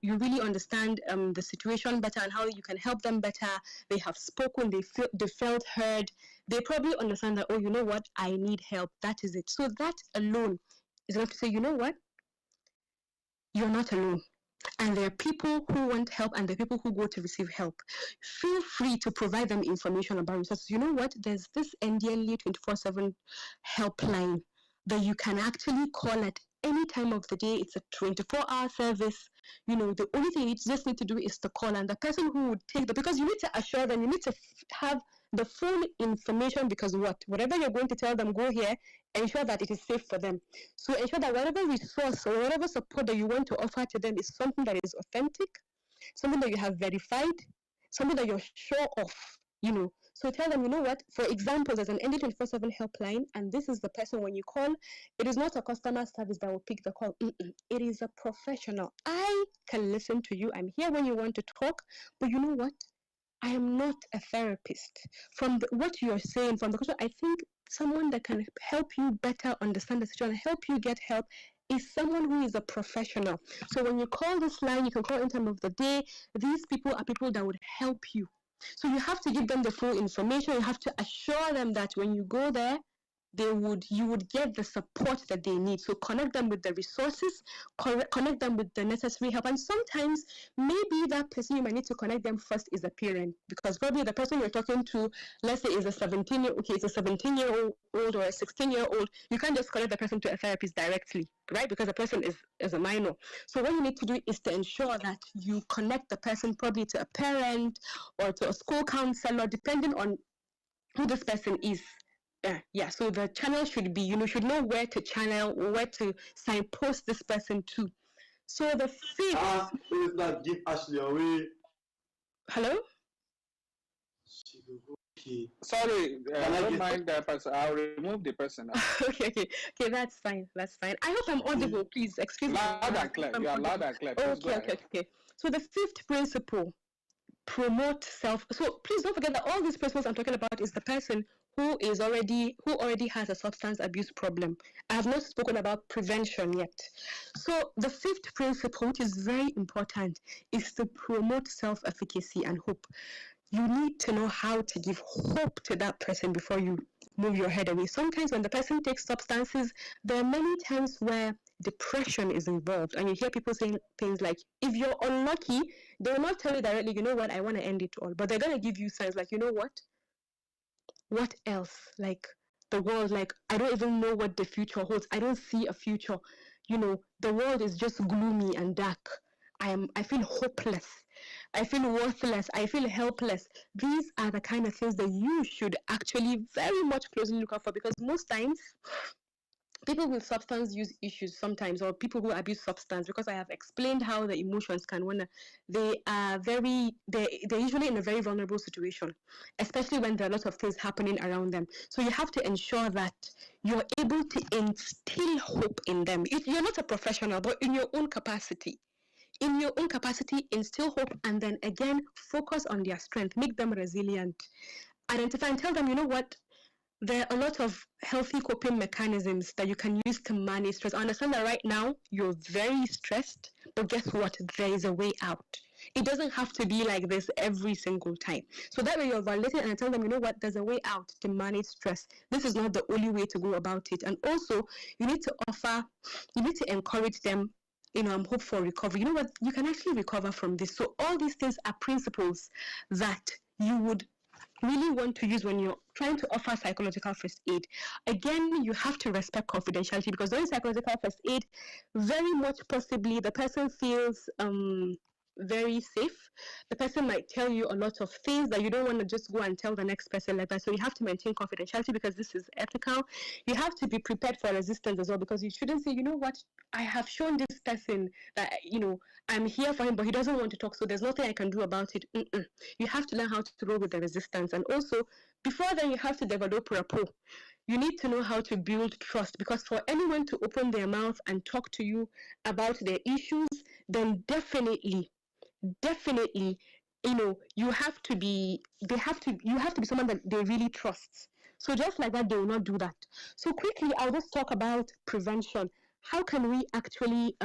really understand the situation better and how you can help them better. They have spoken, they felt heard, they probably understand that, oh, you know what, I need help. That is it. So that alone is enough to say, you know what, you're not alone. And there are people who want help and there are people who go to receive help. Feel free to provide them information about resources. You know what? There's this NDLEA 24/7 helpline that you can actually call at any time of the day. It's a 24-hour service. The only thing you just need to do is to call, and the person who would take because you need to assure them, you need to have the full information, because whatever you're going to tell them, go here, ensure that it is safe for them. So ensure that whatever resource or whatever support that you want to offer to them is something that is authentic, something that you have verified, something that you're sure of, So tell them, you know what, for example, there's an NDLEA 24/7 helpline, and this is the person when you call, it is not a customer service that will pick the call. It is a professional. I can listen to you. I'm here when you want to talk, but you know what? I am not a therapist. From what you're saying, from the question, I think someone that can help you better understand the situation, help you get help, is someone who is a professional. So when you call this line, you can call in time of the day. These people are people that would help you. So you have to give them the full information. You have to assure them that when you go there, you would get the support that they need. So connect them with the resources, connect them with the necessary help. And sometimes maybe that person you might need to connect them first is a parent, because probably the person you're talking to, let's say, is a 17-year-old or a 16-year-old. You can't just connect the person to a therapist directly, right? Because the person is a minor. So what you need to do is to ensure that you connect the person probably to a parent or to a school counselor, depending on who this person is. So the channel should be, should know where to signpost this person to. So the fifth. Please not give Ashley away. Hello? Sorry, don't mind that person. I'll remove the person now. Okay, that's fine. I hope I'm audible. Please excuse me. Loud and clear. You are loud and clear. Okay. So the fifth principle, promote self. So please don't forget that all these principles I'm talking about is the person who already has a substance abuse problem. I have not spoken about prevention yet. So the fifth principle, which is very important, is to promote self-efficacy and hope. You need to know how to give hope to that person before you move your head away. Sometimes when the person takes substances, there are many times where depression is involved, and you hear people saying things like, if you're unlucky, they will not tell you directly, you know what, I want to end it all, but they're going to give you signs like, you know what else, like the world, like I don't even know what the future holds. I don't see a future. The world is just gloomy and dark. I feel hopeless. I feel worthless. I feel helpless. These are the kind of things that you should actually very much closely look out for, because most times people with substance use issues sometimes, or people who abuse substance, because I have explained how the emotions can they're usually in a very vulnerable situation, especially when there are lots of things happening around them. So you have to ensure that you're able to instill hope in them. You're not a professional, but in your own capacity. Instill hope, and then again, focus on their strength, make them resilient. Identify and tell them, you know what, there are a lot of healthy coping mechanisms that you can use to manage stress. I understand that right now you're very stressed, but guess what? There is a way out. It doesn't have to be like this every single time. So that way you're validating and I tell them, you know what, there's a way out to manage stress. This is not the only way to go about it. And also you need to encourage them, hope for recovery. You know what, you can actually recover from this. So all these things are principles that you would really want to use when you're trying to offer psychological first aid. Again, you have to respect confidentiality, because during psychological first aid, very much possibly the person feels very safe. The person might tell you a lot of things that you don't want to just go and tell the next person like that. So you have to maintain confidentiality because this is ethical. You have to be prepared for resistance as well, because you shouldn't say, you know what, I have shown this person that, I'm here for him, but he doesn't want to talk, so there's nothing I can do about it. You have to learn how to roll with the resistance. And also, before then, you have to develop rapport. You need to know how to build trust, because for anyone to open their mouth and talk to you about their issues, then definitely, you have to be someone that they really trust. So just like that, they will not do that. So quickly, I'll just talk about prevention. How can we actually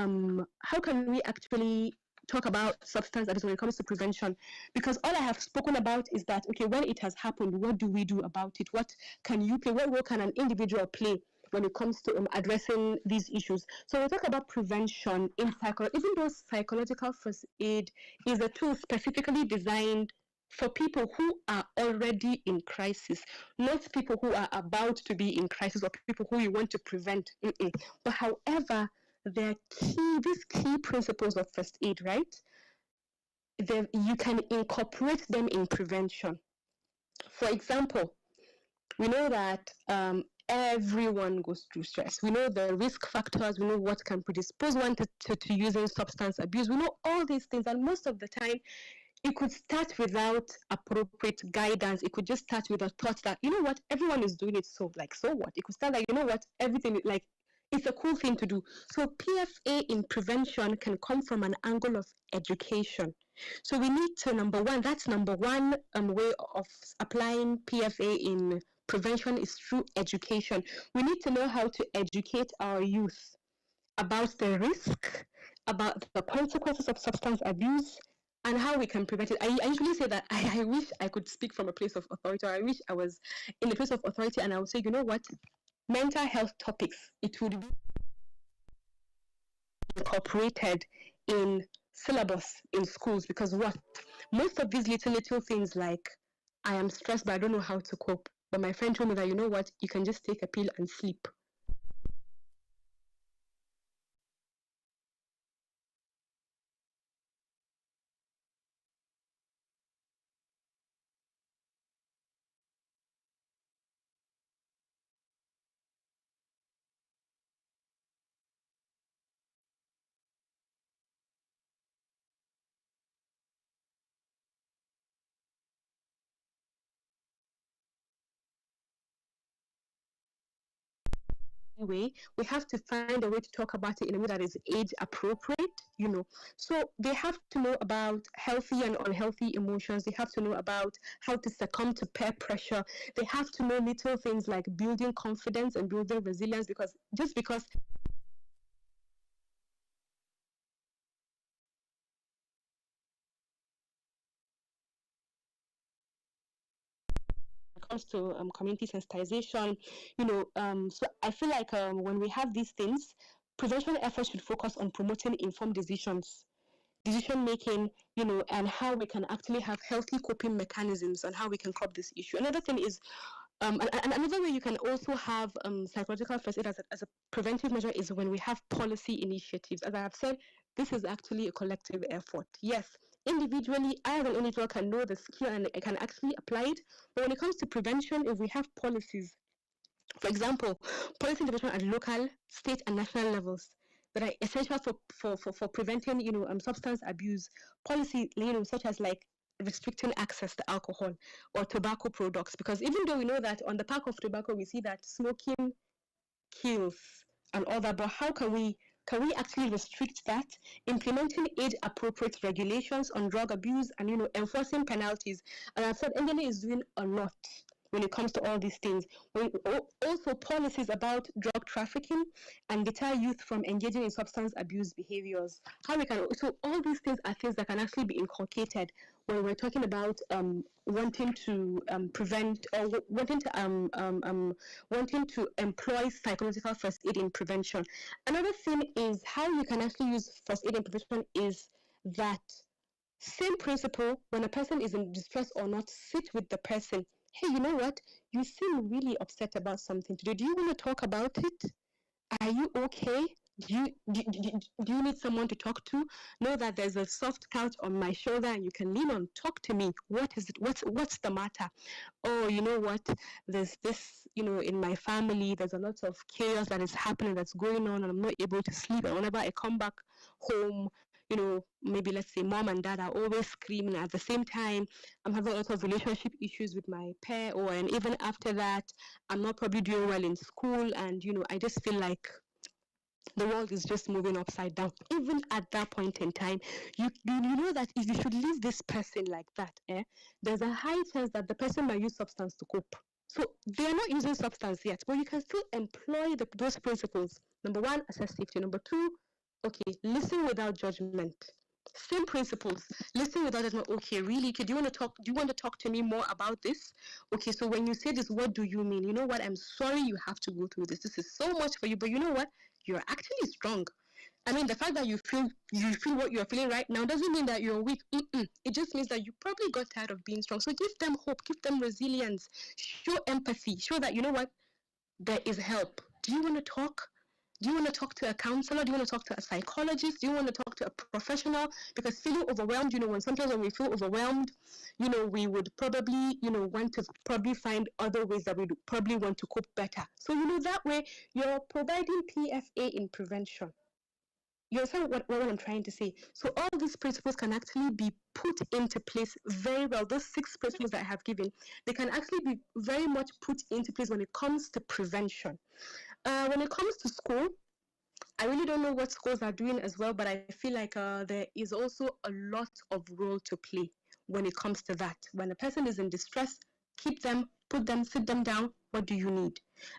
talk about substance abuse when it comes to prevention? Because all I have spoken about is that, okay, when it has happened, what do we do about it? What can you play? What role can an individual play when it comes to addressing these issues? So we'll talk about prevention in even though psychological first aid is a tool specifically designed for people who are already in crisis, not people who are about to be in crisis or people who you want to prevent. But however, these key principles of first aid, right? You can incorporate them in prevention. For example, we know that everyone goes through stress. We know the risk factors. We know what can predispose one to using substance abuse. We know all these things, and most of the time, it could start without appropriate guidance. It could just start with a thought that, you know what, everyone is doing it, so what? It could start like, you know what, everything, like, it's a cool thing to do. So PFA in prevention can come from an angle of education. So we need to, number one way of applying PFA in prevention is through education. We need to know how to educate our youth about the risk, about the consequences of substance abuse, and how we can prevent it. I usually say that I wish I could speak from a place of authority, or I wish I was in a place of authority, and I would say, you know what, mental health topics, it would be incorporated in syllabus in schools, because most of these little things like, I am stressed but I don't know how to cope, but my friend told me that, you know what, you can just take a pill and sleep. Way, we have to find a way to talk about it in a way that is age appropriate, So they have to know about healthy and unhealthy emotions. They have to know about how to succumb to peer pressure. They have to know little things like building confidence and building resilience, because comes to community sensitization, so I feel like when we have these things, prevention efforts should focus on promoting informed decision making, and how we can actually have healthy coping mechanisms and how we can curb this issue. Another thing is, another way you can also have psychological first aid as a preventive measure is when we have policy initiatives. As I have said, this is actually a collective effort. Yes, individually, I as an individual can know the skill and I can actually apply it. But when it comes to prevention, if we have policies, for example, policy development at local, state, and national levels that are essential for preventing, substance abuse, policy, such as like restricting access to alcohol or tobacco products. Because even though we know that on the pack of tobacco, we see that smoking kills and all that, but how can we actually restrict that? Implementing age-appropriate regulations on drug abuse and, enforcing penalties. And I've said NDLEA is doing a lot when it comes to all these things. Also, policies about drug trafficking and deter youth from engaging in substance abuse behaviors. So all these things are things that can actually be inculcated when we're talking about wanting to prevent or wanting to employ psychological first aid in prevention. Another thing is how you can actually use first aid in prevention is that same principle when a person is in distress or not, sit with the person. Hey, you know what? You seem really upset about something today. Do you want to talk about it? Are you okay? Do you need someone to talk to? Know that there's a soft couch on my shoulder and you can lean on. Talk to me. What is it? What's the matter? Oh, you know what? There's this, in my family, there's a lot of chaos that is happening, that's going on, and I'm not able to sleep. And whenever I come back home, maybe let's say mom and dad are always screaming. At the same time, I'm having a lot of relationship issues with my pair, and even after that, I'm not probably doing well in school, and I just feel like the world is just moving upside down. Even at that point in time, you know that if you should leave this person like that, there's a high chance that the person might use substance to cope. So they are not using substance yet, but you can still employ those principles. Number one, assess safety. Number two, okay, listen without judgment. Same principles. Listen without judgment. Okay, really? Okay, do you want to talk to me more about this? Okay, so when you say this, what do you mean? You know what? I'm sorry you have to go through this. This is so much for you, but you know what? You're actually strong. I mean, the fact that you feel what you're feeling right now doesn't mean that you're weak. It just means that you probably got tired of being strong. So give them hope, give them resilience, show empathy, show that, you know what, there is help. Do you want to talk? Do you want to talk to a counselor? Do you want to talk to a psychologist? Do you want to talk to a professional? Because feeling overwhelmed, when we feel overwhelmed, we would probably, want to probably find other ways that we probably want to cope better. So, that way you're providing PFA in prevention. You understand what I'm trying to say? So all these principles can actually be put into place very well. Those 6 principles that I have given, they can actually be very much put into place when it comes to prevention. When it comes to school, I really don't know what schools are doing as well, but I feel like there is also a lot of role to play when it comes to that. When a person is in distress, keep them, sit them down. What do you need?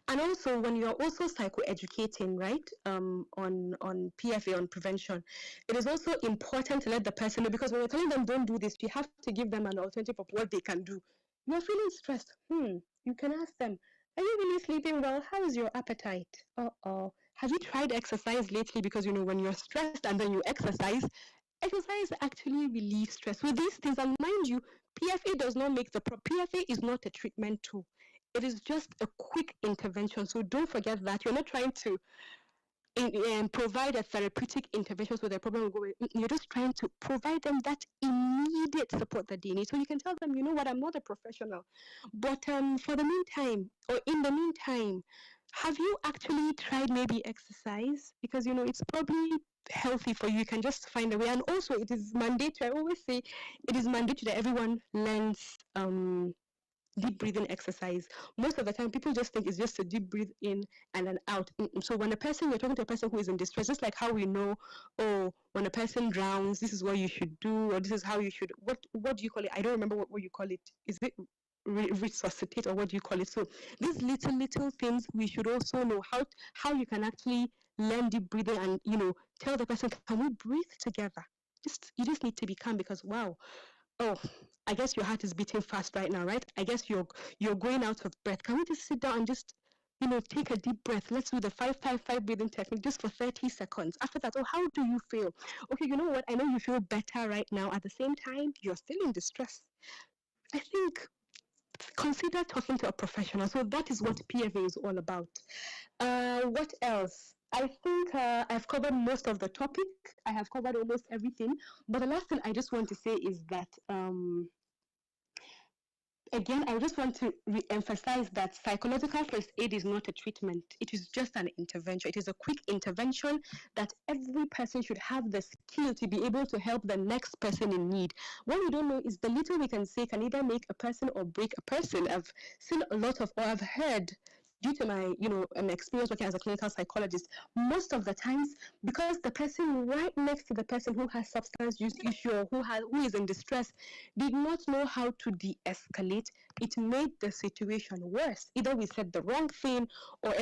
And also, when you're also psychoeducating, right, on PFA, on prevention, it is also important to let the person know, because when you're telling them don't do this, you have to give them an alternative of what they can do. You're feeling stressed. You can ask them, are you really sleeping well? How is your appetite? Have you tried exercise lately? Because, when you're stressed and then you exercise actually relieves stress. With these things, and mind you, PFA does not make the problem. PFA is not a treatment tool. It is just a quick intervention. So don't forget that. You're not trying to provide a therapeutic intervention so the problem will go away. You're just trying to provide them that immediate support that they need. So you can tell them, you know what, I'm not a professional, but for the meantime, or in the meantime, have you actually tried maybe exercise? Because, it's probably healthy for you. You can just find a way. And also, it is mandatory. I always say it is mandatory that everyone learns deep breathing exercise. Most of the time, people just think it's just a deep breathe in and then out. So when you're talking to a person who is in distress, just like how we know, when a person drowns, this is what you should do, or this is how you should, what do you call it? I don't remember what you call it. Is it resuscitate, or what do you call it? So these little things, we should also know how you can actually learn deep breathing and, tell the person, can we breathe together? You just need to be calm, because wow, I guess your heart is beating fast right now, right? I guess you're going out of breath. Can we just sit down and just, take a deep breath? Let's do the 5-5-5 breathing technique just for 30 seconds. After that, how do you feel? Okay, you know what? I know you feel better right now. At the same time, you're still in distress. I think consider talking to a professional. So that is what PFA is all about. What else? I think I've covered most of the topic. I have covered almost everything. But the last thing I just want to say is that, again, I just want to re-emphasize that psychological first aid is not a treatment. It is just an intervention. It is a quick intervention that every person should have the skill to be able to help the next person in need. What we don't know is the little we can say can either make a person or break a person. I've seen a lot of, or I've heard due to my, experience working as a clinical psychologist, most of the times, because the person right next to the person who has substance use issue or who is in distress did not know how to de-escalate, it made the situation worse. Either we said the wrong thing, or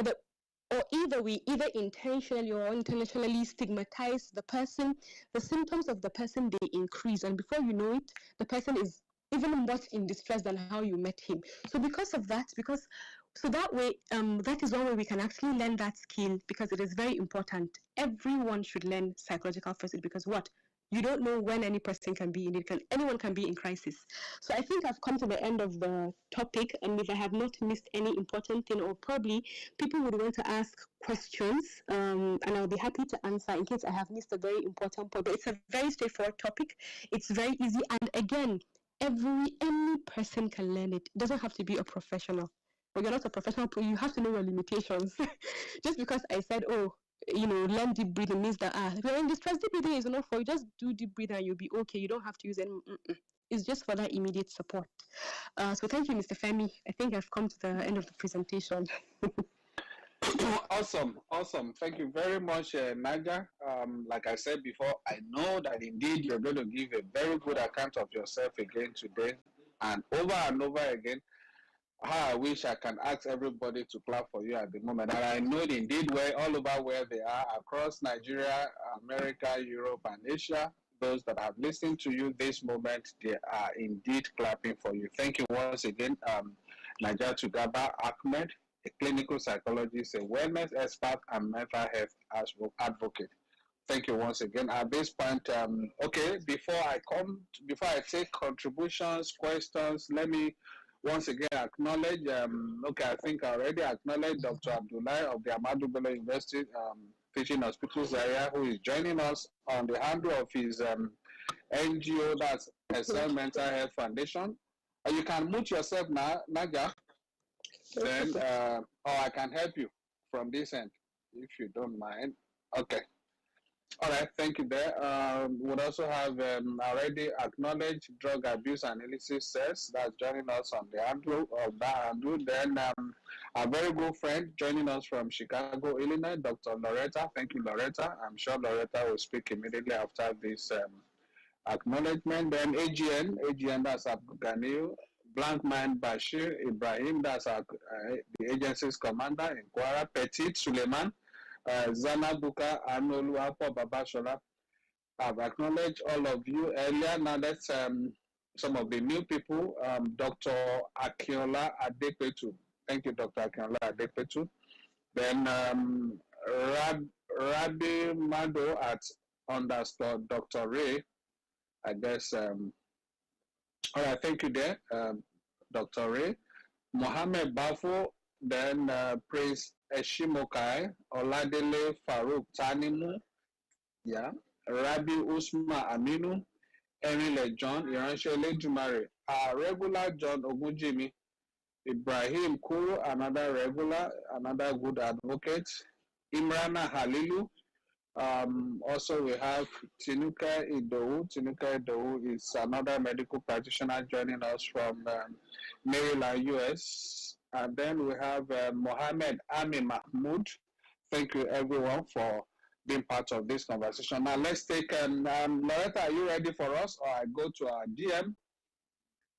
either we intentionally or unintentionally stigmatize the person. The symptoms of the person, they increase, and before you know it, the person is even more in distress than how you met him. So because of that, that way, that is one way we can actually learn that skill, because it is very important. Everyone should learn psychological first aid, because what? You don't know when any person can be in it. Anyone can be in crisis. So I think I've come to the end of the topic, and if I have not missed any important thing, or probably people would want to ask questions, and I'll be happy to answer in case I have missed a very important point. But it's a very straightforward topic. It's very easy, and again, any person can learn it. It doesn't have to be a professional. But you're not a professional, you have to know your limitations. Just because I said, learn deep breathing means that if you're in distress, deep breathing is enough for you. Just do deep breathing and you'll be okay. You don't have to use any. It's just for that immediate support. So thank you, Mr. Femi. I think I've come to the end of the presentation. Awesome. Thank you very much, Naja. Like I said before, I know that indeed you're going to give a very good account of yourself again today, and over again. How I wish I can ask everybody to clap for you at the moment. And I know indeed all over where they are, across Nigeria, America, Europe, and Asia, those that have listened to you this moment, they are indeed clapping for you. Thank you once again, Naja Tugaba Ahmed, a clinical psychologist, a wellness expert, and mental health advocate. Thank you once again. At this point, before I take contributions, questions, let me once again acknowledge, I think I already acknowledged Dr. Abdullahi of the Ahmadu Bello University Teaching Hospitals area, who is joining us on the handle of his NGO, that's Excel Mental Health Foundation. You can mute yourself now, Naja, then, or I can help you from this end, if you don't mind. Okay. All right, thank you there. We'll also have already acknowledged Drug Abuse Analysis Cells that's joining us on the handle of that handle. Then our very good friend joining us from Chicago, Illinois, Dr. Loretta. Thank you, Loretta. I'm sure Loretta will speak immediately after this acknowledgement. Then AGN, that's Abdul Ganil. Blank Mind Bashir Ibrahim, that's the agency's commander in Kwara. Petit Suleiman. Zana Buka, Anolu Apo Babashola. I've acknowledged all of you earlier. Now let's some of the new people. Dr. Akinola Adepetu. Thank you, Dr. Akinola Adepetu. Then Rabi Mado at _ Dr. Ray. I guess. All right, thank you there, Dr. Ray. Mohammed Bafo. Then Prince Eshimokai, Oladele Farouk Tanimu, Rabi Usma Aminu, Emile John, Iranshele Jumare, regular John Ogunjimi, Ibrahim Kuru, another regular, another good advocate, Imrana Halilu. Also we have Tinuka Idowu. Tinuka Idowu is another medical practitioner joining us from Maryland, US. And then we have Mohammed Ami Mahmoud. Thank you, everyone, for being part of this conversation. Now, let's take, Loretta, are you ready for us? Or I go to our DM?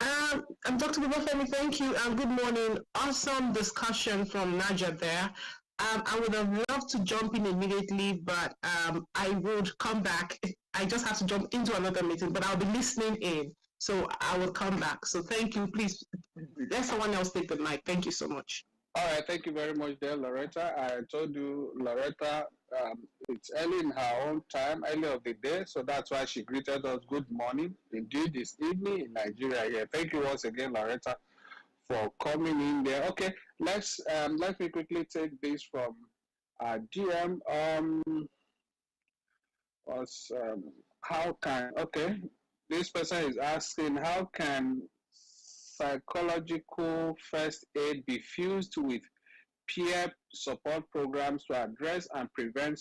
I'm Dr. Babafemi, thank you, and good morning. Awesome discussion from Naja there. I would have loved to jump in immediately, but I would come back. I just have to jump into another meeting, but I'll be listening in. So I will come back. So thank you. Please let someone else take the mic. Thank you so much. All right. Thank you very much there, Loretta. I told you, Loretta, it's early in her own time, early of the day. So that's why she greeted us good morning. Indeed, it's evening in Nigeria here. Thank you once again, Loretta, for coming in there. Okay, let me quickly take this from DM. This person is asking, how can psychological first aid be fused with peer support programs to address and prevent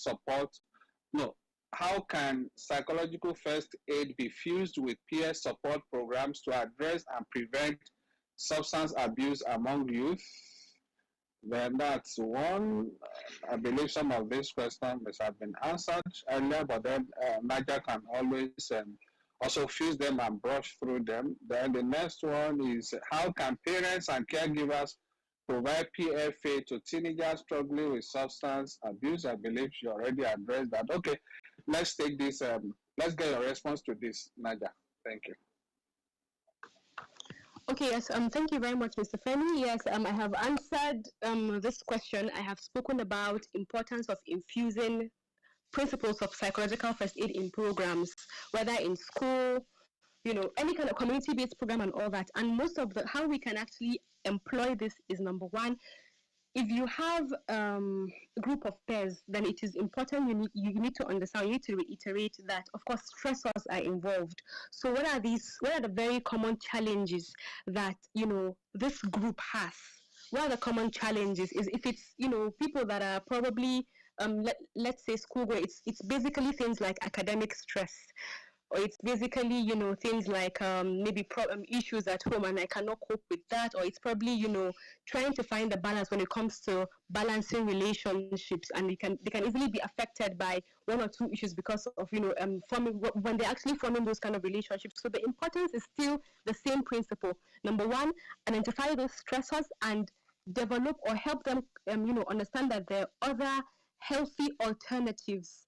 how can psychological first aid be fused with peer support programs to address and prevent substance abuse among youth? Then that's one. I believe some of these questions must have been answered earlier, but then Naja can always also fuse them and brush through them. Then the next one is how can parents and caregivers provide PFA to teenagers struggling with substance abuse? I believe you already addressed that. Okay, let's take this. Let's get your response to this, Naja. Thank you. Okay, yes, thank you very much, Mr. Femi. Yes, I have answered this question. I have spoken about importance of infusing principles of psychological first aid in programs, whether in school, any kind of community-based program and all that. And most of how we can actually employ this is number one, if you have a group of peers, then it is important you need to understand, you need to reiterate that, of course, stressors are involved. So what are the very common challenges that, this group has? What are the common challenges? Is if it's, people that are probably, let's say schoolgoing, it's basically things like academic stress, or it's basically, things like maybe issues at home and I cannot cope with that, or it's probably, trying to find the balance when it comes to balancing relationships, and they can easily be affected by one or two issues because of, forming, when they're actually forming those kind of relationships. So the importance is still the same principle. Number one, identify those stressors and develop or help them, understand that there are other healthy alternatives,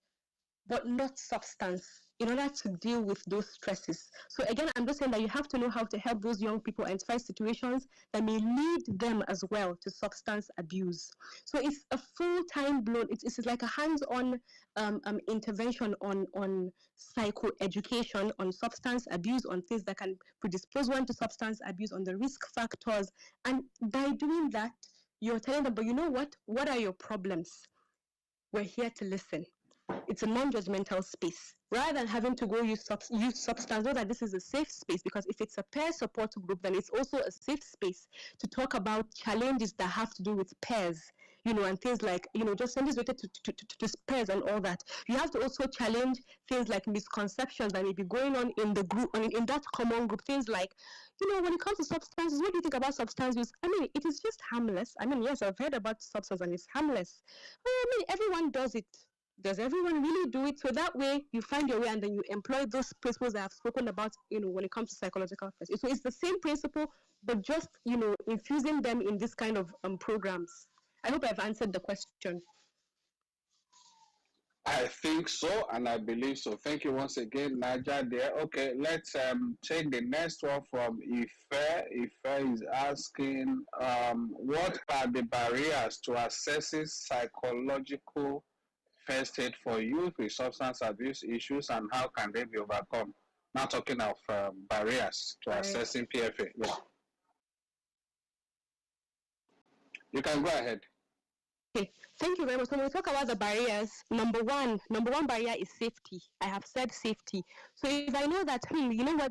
but not substance, in order to deal with those stresses. So again, I'm just saying that you have to know how to help those young people identify situations that may lead them as well to substance abuse. So it's a full-time blown, it's like a hands-on intervention on psychoeducation, on substance abuse, on things that can predispose one to substance abuse, on the risk factors. And by doing that, you're telling them, but you know what are your problems? We're here to listen. It's a non-judgmental space. Rather than having to go use substance, know that this is a safe space, because if it's a peer support group, then it's also a safe space to talk about challenges that have to do with peers, and things like, just things related to peers and all that. You have to also challenge things like misconceptions that may be going on in the group, in that common group. Things like, when it comes to substances, what do you think about substance use? I mean, it is just harmless. I mean, yes, I've heard about substance and it's harmless. I mean, everyone does it. Does everyone really do it? So that way you find your way and then you employ those principles that I've spoken about, when it comes to psychological first aid. So it's the same principle, but just, infusing them in this kind of programs. I hope I've answered the question. I think so, and I believe so. Thank you once again, Naja there. Okay, let's take the next one from Ife. Ife is asking, what are the barriers to accessing psychological first aid for youth with substance abuse issues, and how can they be overcome? Now talking of barriers to accessing PFA. Yeah. You can go ahead. Okay, thank you very much. So when we talk about the barriers, number one barrier is safety. I have said safety. So if I know that,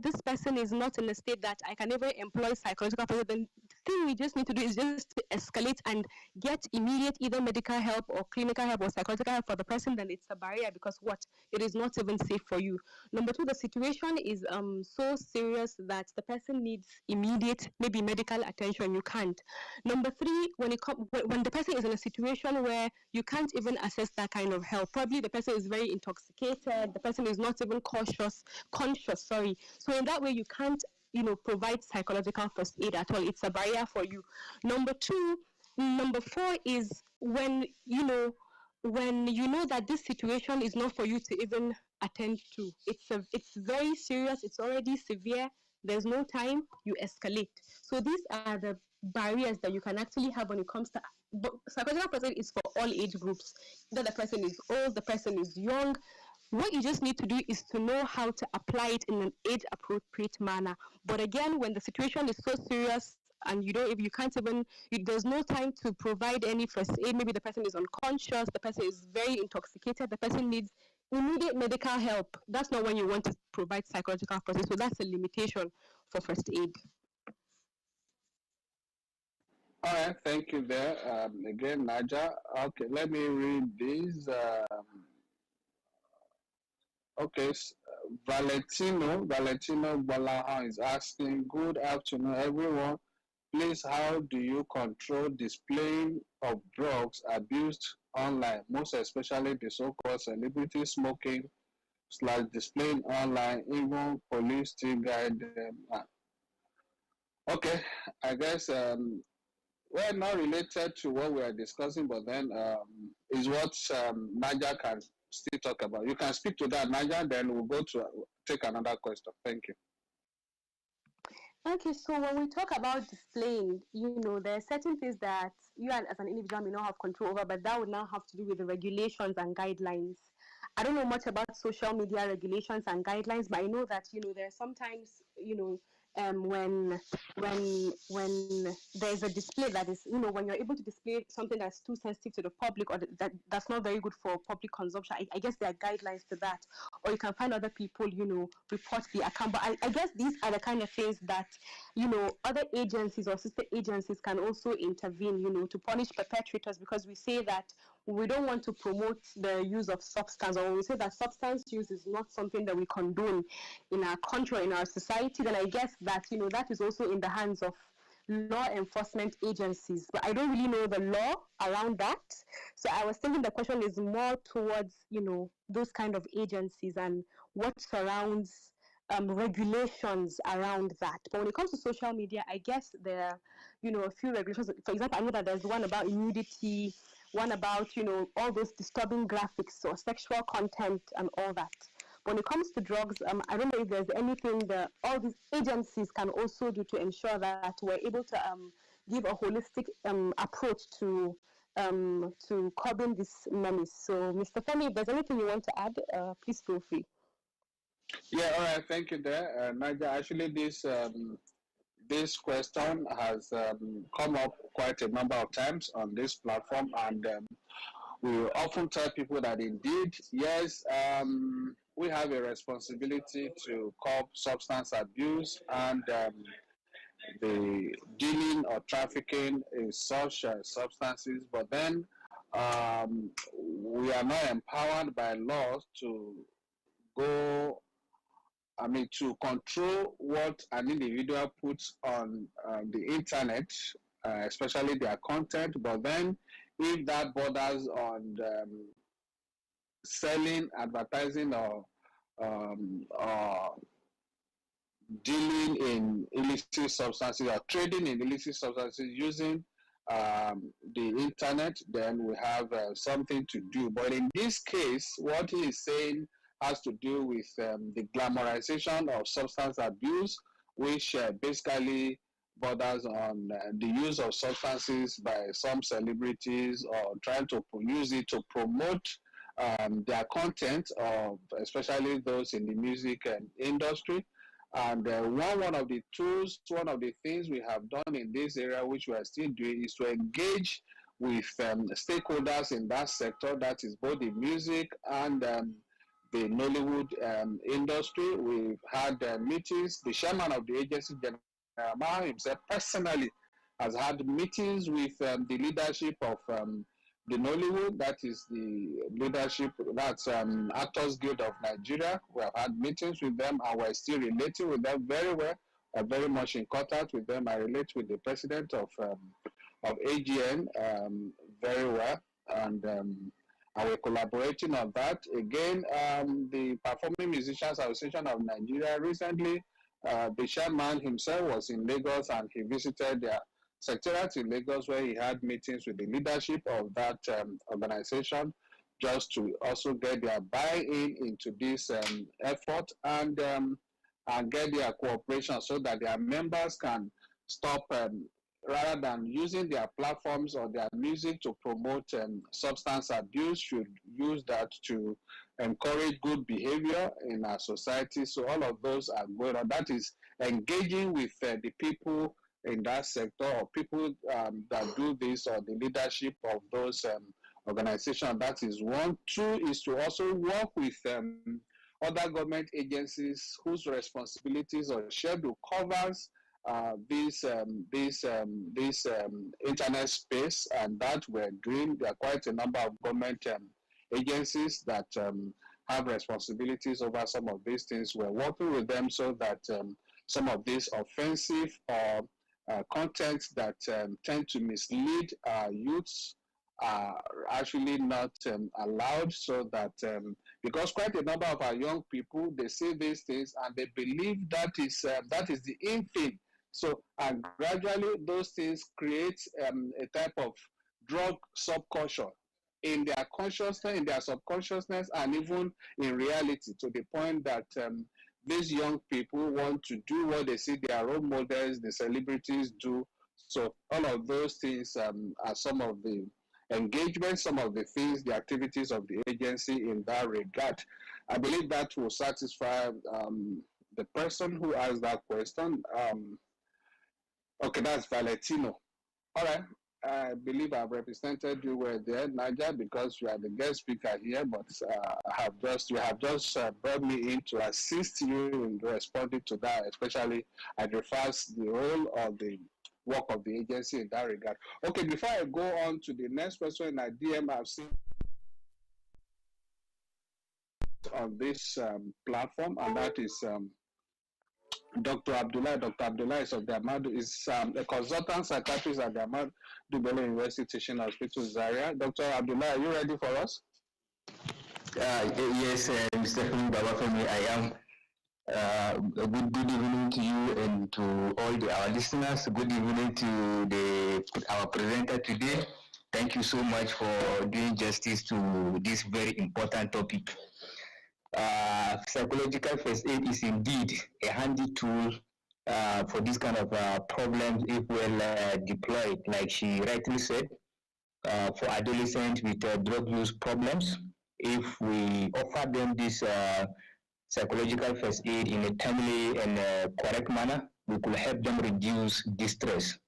this person is not in a state that I can ever employ psychological support, then the thing we just need to do is just to escalate and get immediate either medical help or clinical help or psychological help for the person. Then it's a barrier, because it is not even safe for you. Number two, the situation is so serious that the person needs immediate, maybe medical attention. You can't. Number three, when the person is in a situation where you can't even access that kind of help, probably the person is very intoxicated, the person is not even conscious. So in that way, you can't, provide psychological first aid at all. It's a barrier for you. Number four is when you know that this situation is not for you to even attend to. It's very serious. It's already severe. There's no time. You escalate. So these are the barriers that you can actually have when it comes to. But psychological first aid is for all age groups. That the person is old, the person is young. What you just need to do is to know how to apply it in an age-appropriate manner. But again, when the situation is so serious and there's no time to provide any first aid, maybe the person is unconscious, the person is very intoxicated, the person needs immediate medical help. That's not when you want to provide psychological first aid. So that's a limitation for first aid. All right, thank you there. Again, Naja. Okay, let me read these. Okay, Valentino Balahan is asking, good afternoon, everyone. please, how do you control displaying of drugs abused online, most especially the so-called celebrity smoking / displaying online, even police still guide them? Okay, I guess well, not related to what we are discussing, but then is what Naja can still talk about. You can speak to that, Naja, then we'll go to take another question. Thank you. Okay, so when we talk about displaying, there are certain things that you as an individual may not have control over, but that would now have to do with the regulations and guidelines. I don't know much about social media regulations and guidelines, but I know that there are sometimes when there's a display that is when you're able to display something that's too sensitive to the public or that's not very good for public consumption. I guess there are guidelines to that, or you can find other people report the account. But I guess these are the kind of things that other agencies or sister agencies can also intervene to punish perpetrators, because we say that we don't want to promote the use of substance, or we say that substance use is not something that we condone in our country or in our society, then I guess that that is also in the hands of law enforcement agencies. But I don't really know the law around that, so I was thinking the question is more towards those kind of agencies and what surrounds regulations around that. But when it comes to social media, I guess there are a few regulations. For example, I know that there's one about nudity, one about all those disturbing graphics or sexual content and all that. When it comes to drugs, I don't know if there's anything that all these agencies can also do to ensure that we're able to give a holistic approach to curbing this menace. So, Mr. Femi, if there's anything you want to add, please feel free. Yeah, all right, thank you there, Naja. Actually, this question has come up quite a number of times on this platform, and we often tell people that indeed, yes, we have a responsibility to curb substance abuse and the dealing or trafficking in such substances, but then we are not empowered by laws to go, to control what an individual puts on the internet, especially their content. But then, if that borders on selling, advertising, or dealing in illicit substances or trading in illicit substances using the internet, then we have something to do. But in this case, what he is saying has to do with the glamorization of substance abuse, which basically borders on the use of substances by some celebrities or trying to use it to promote their content, especially those in the music industry. And one of the tools, one of the things we have done in this area, which we are still doing, is to engage with stakeholders in that sector, that is both the music and the Nollywood industry. We've had meetings. The chairman of the agency, General Maha himself, personally has had meetings with the leadership of the Nollywood, that is the leadership, that's Actors Guild of Nigeria. We have had meetings with them, and we're still relating with them very well. I'm very much in contact with them. I relate with the president of AGN very well, and we're collaborating on that. Again, the Performing Musicians Association of Nigeria, recently, the chairman himself was in Lagos, and he visited their secretariat in Lagos, where he had meetings with the leadership of that organization, just to also get their buy-in into this effort and get their cooperation, so that their members can stop, rather than using their platforms or their music to promote substance abuse, should use that to encourage good behavior in our society. So all of those are going on. That is engaging with the people in that sector, or people that do this, or the leadership of those organizations. That is one. Two is to also work with other government agencies whose responsibilities or schedule covers this internet space, and that we're doing. There are quite a number of government agencies that have responsibilities over some of these things. We're working with them so that some of these offensive or contents that tend to mislead youths are actually not allowed, so that because quite a number of our young people, they say these things and they believe that is the in thing. So and gradually those things create a type of drug subculture in their consciousness, in their subconsciousness, and even in reality, to the point that these young people want to do what they see their role models, the celebrities do. So all of those things are some of the engagements, some of the things, the activities of the agency in that regard. I believe that will satisfy the person who asked that question. Okay, that's Valentino. All right. I believe I've represented you well there, Naja, because you are the guest speaker here, but you have just brought me in to assist you in responding to that, especially as regards the role of the work of the agency in that regard. Okay, before I go on to the next question in our DM, I've seen on this platform, and that is Dr. Abdullah. Dr. Abdullah is of the Ahmadu, is a consultant psychiatrist at the Ahmadu Bello University Teaching Hospital, Zaria. Dr. Abdullah, are you ready for us? Yes, Mr. Babafemi, I am. Good evening to you and to all our listeners. Good evening to our presenter today. Thank you so much for doing justice to this very important topic. Psychological first aid is indeed a handy tool for this kind of problems if well deployed, like she rightly said, for adolescents with drug use problems. If we offer them this psychological first aid in a timely and correct manner, we could help them reduce distress.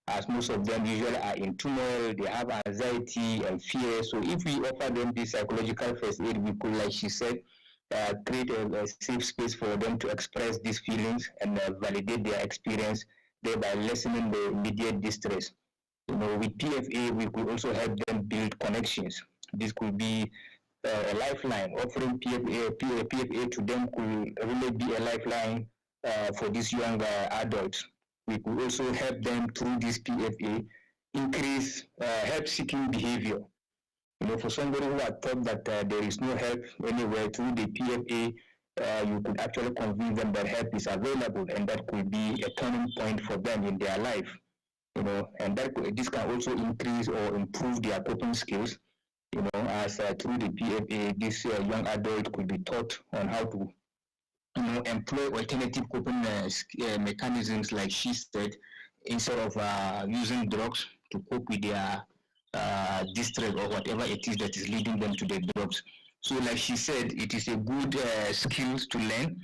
As most of them usually are in turmoil, they have anxiety and fear. So if we offer them this psychological first aid, we could, like she said, create a safe space for them to express these feelings and validate their experience, thereby lessening the immediate distress. With PFA, we could also help them build connections. This could be a lifeline. Offering PFA to them could really be a lifeline for these young adults. We could also help them through this PFA increase help-seeking behavior. For somebody who had thought that there is no help anywhere, through the PFA, you could actually convince them that help is available, and that could be a turning point for them in their life. And this can also increase or improve their coping skills. As through the PFA, this young adult could be taught on how to employ alternative coping mechanisms, like she said, instead of using drugs to cope with their distress or whatever it is that is leading them to the drugs. So like she said, it is a good skills to learn.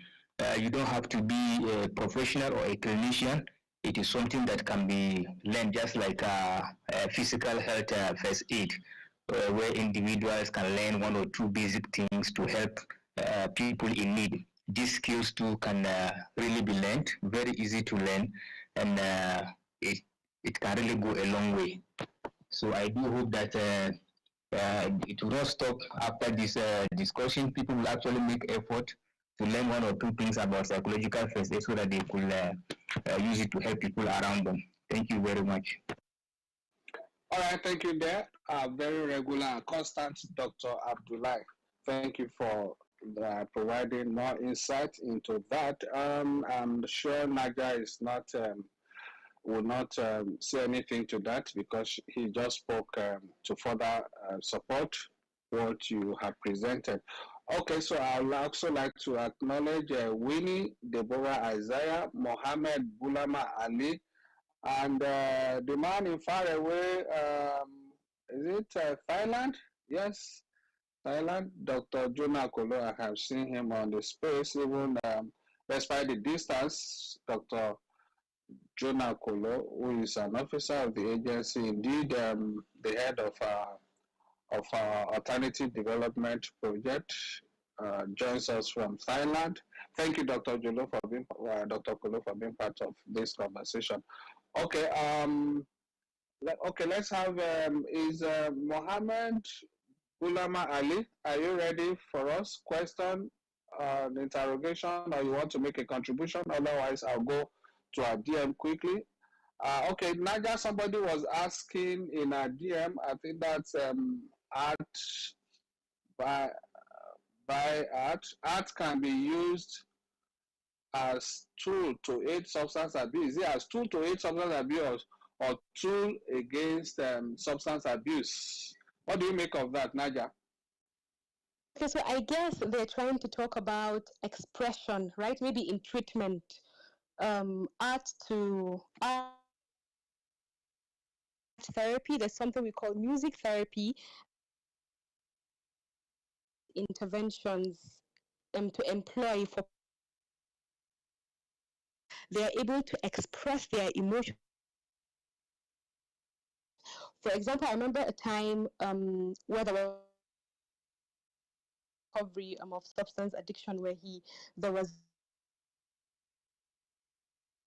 You don't have to be a professional or a clinician. It is something that can be learned, just like physical health first aid, where individuals can learn one or two basic things to help people in need. These skills too can really be learned, very easy to learn, and it can really go a long way. So I do hope that it will not stop after this discussion. People will actually make effort to learn one or two things about psychological first aid so that they could use it to help people around them. Thank you very much. All right, thank you there. Very regular and constant Dr. Abdullah. Thank you for providing more insight into that. I'm sure Naga is not will not say anything to that, because he just spoke to further support what you have presented. Okay, so I would also like to acknowledge Winnie, Deborah Isaiah, Mohammed Bulama Ali, and the man in far away, is it Thailand? Yes, Thailand, Dr. Jonah Kolo. I have seen him on the space, even despite the distance. Dr. Jonah Kolo, who is an officer of the agency, indeed the head of our alternative development project, joins us from Thailand. Thank you, Dr. Kolo, for being part of this conversation. Okay, let's have is Mohammed Bulama Ali. Are you ready for us? Question, interrogation, or you want to make a contribution? Otherwise, I'll go to our DM quickly. Okay, Naja, somebody was asking in our DM, I think that's art by art. Art can be used as tool to aid substance abuse. Is it as tool to aid substance abuse or tool against substance abuse? What do you make of that, Naja? Okay, so I guess they're trying to talk about expression, right? Maybe in treatment, art therapy. There's something we call music therapy, interventions to employ for they are able to express their emotions. For example, I remember a time where there was recovery of substance addiction where there was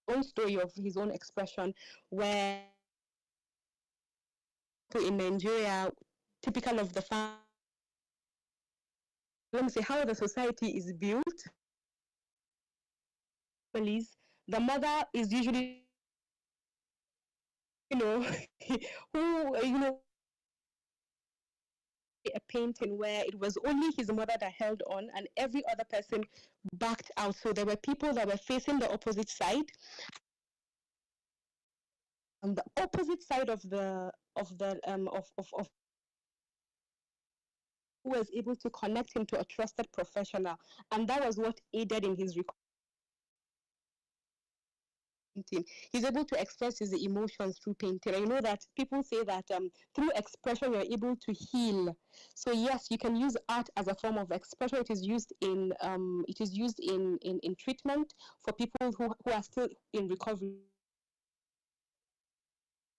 own story of his own expression where in Nigeria, typical of the family, let me say how the society is built. Families, the mother is usually, who, a painting where it was only his mother that held on and every other person backed out. So there were people that were facing the opposite side. On the opposite side of who was able to connect him to a trusted professional, and that was what aided in his recovery. He's able to express his emotions through painting. I know that people say that through expression you're able to heal. So yes, you can use art as a form of expression. It is used in treatment for people who are still in recovery.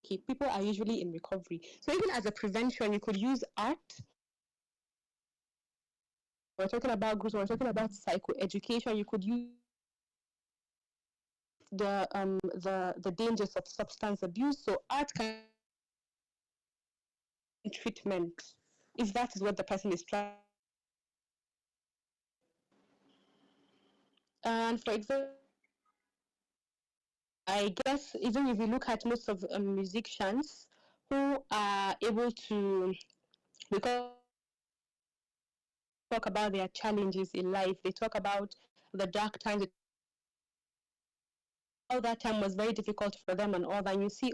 Okay, people are usually in recovery. So even as a prevention, you could use art. We're talking about groups. We're talking about psychoeducation. You could use the dangers of substance abuse. So art can treatment if that is what the person is trying. And for example, I guess even if you look at most of musicians who are able to talk about their challenges in life, they talk about the dark times, how that time was very difficult for them and all that. And you see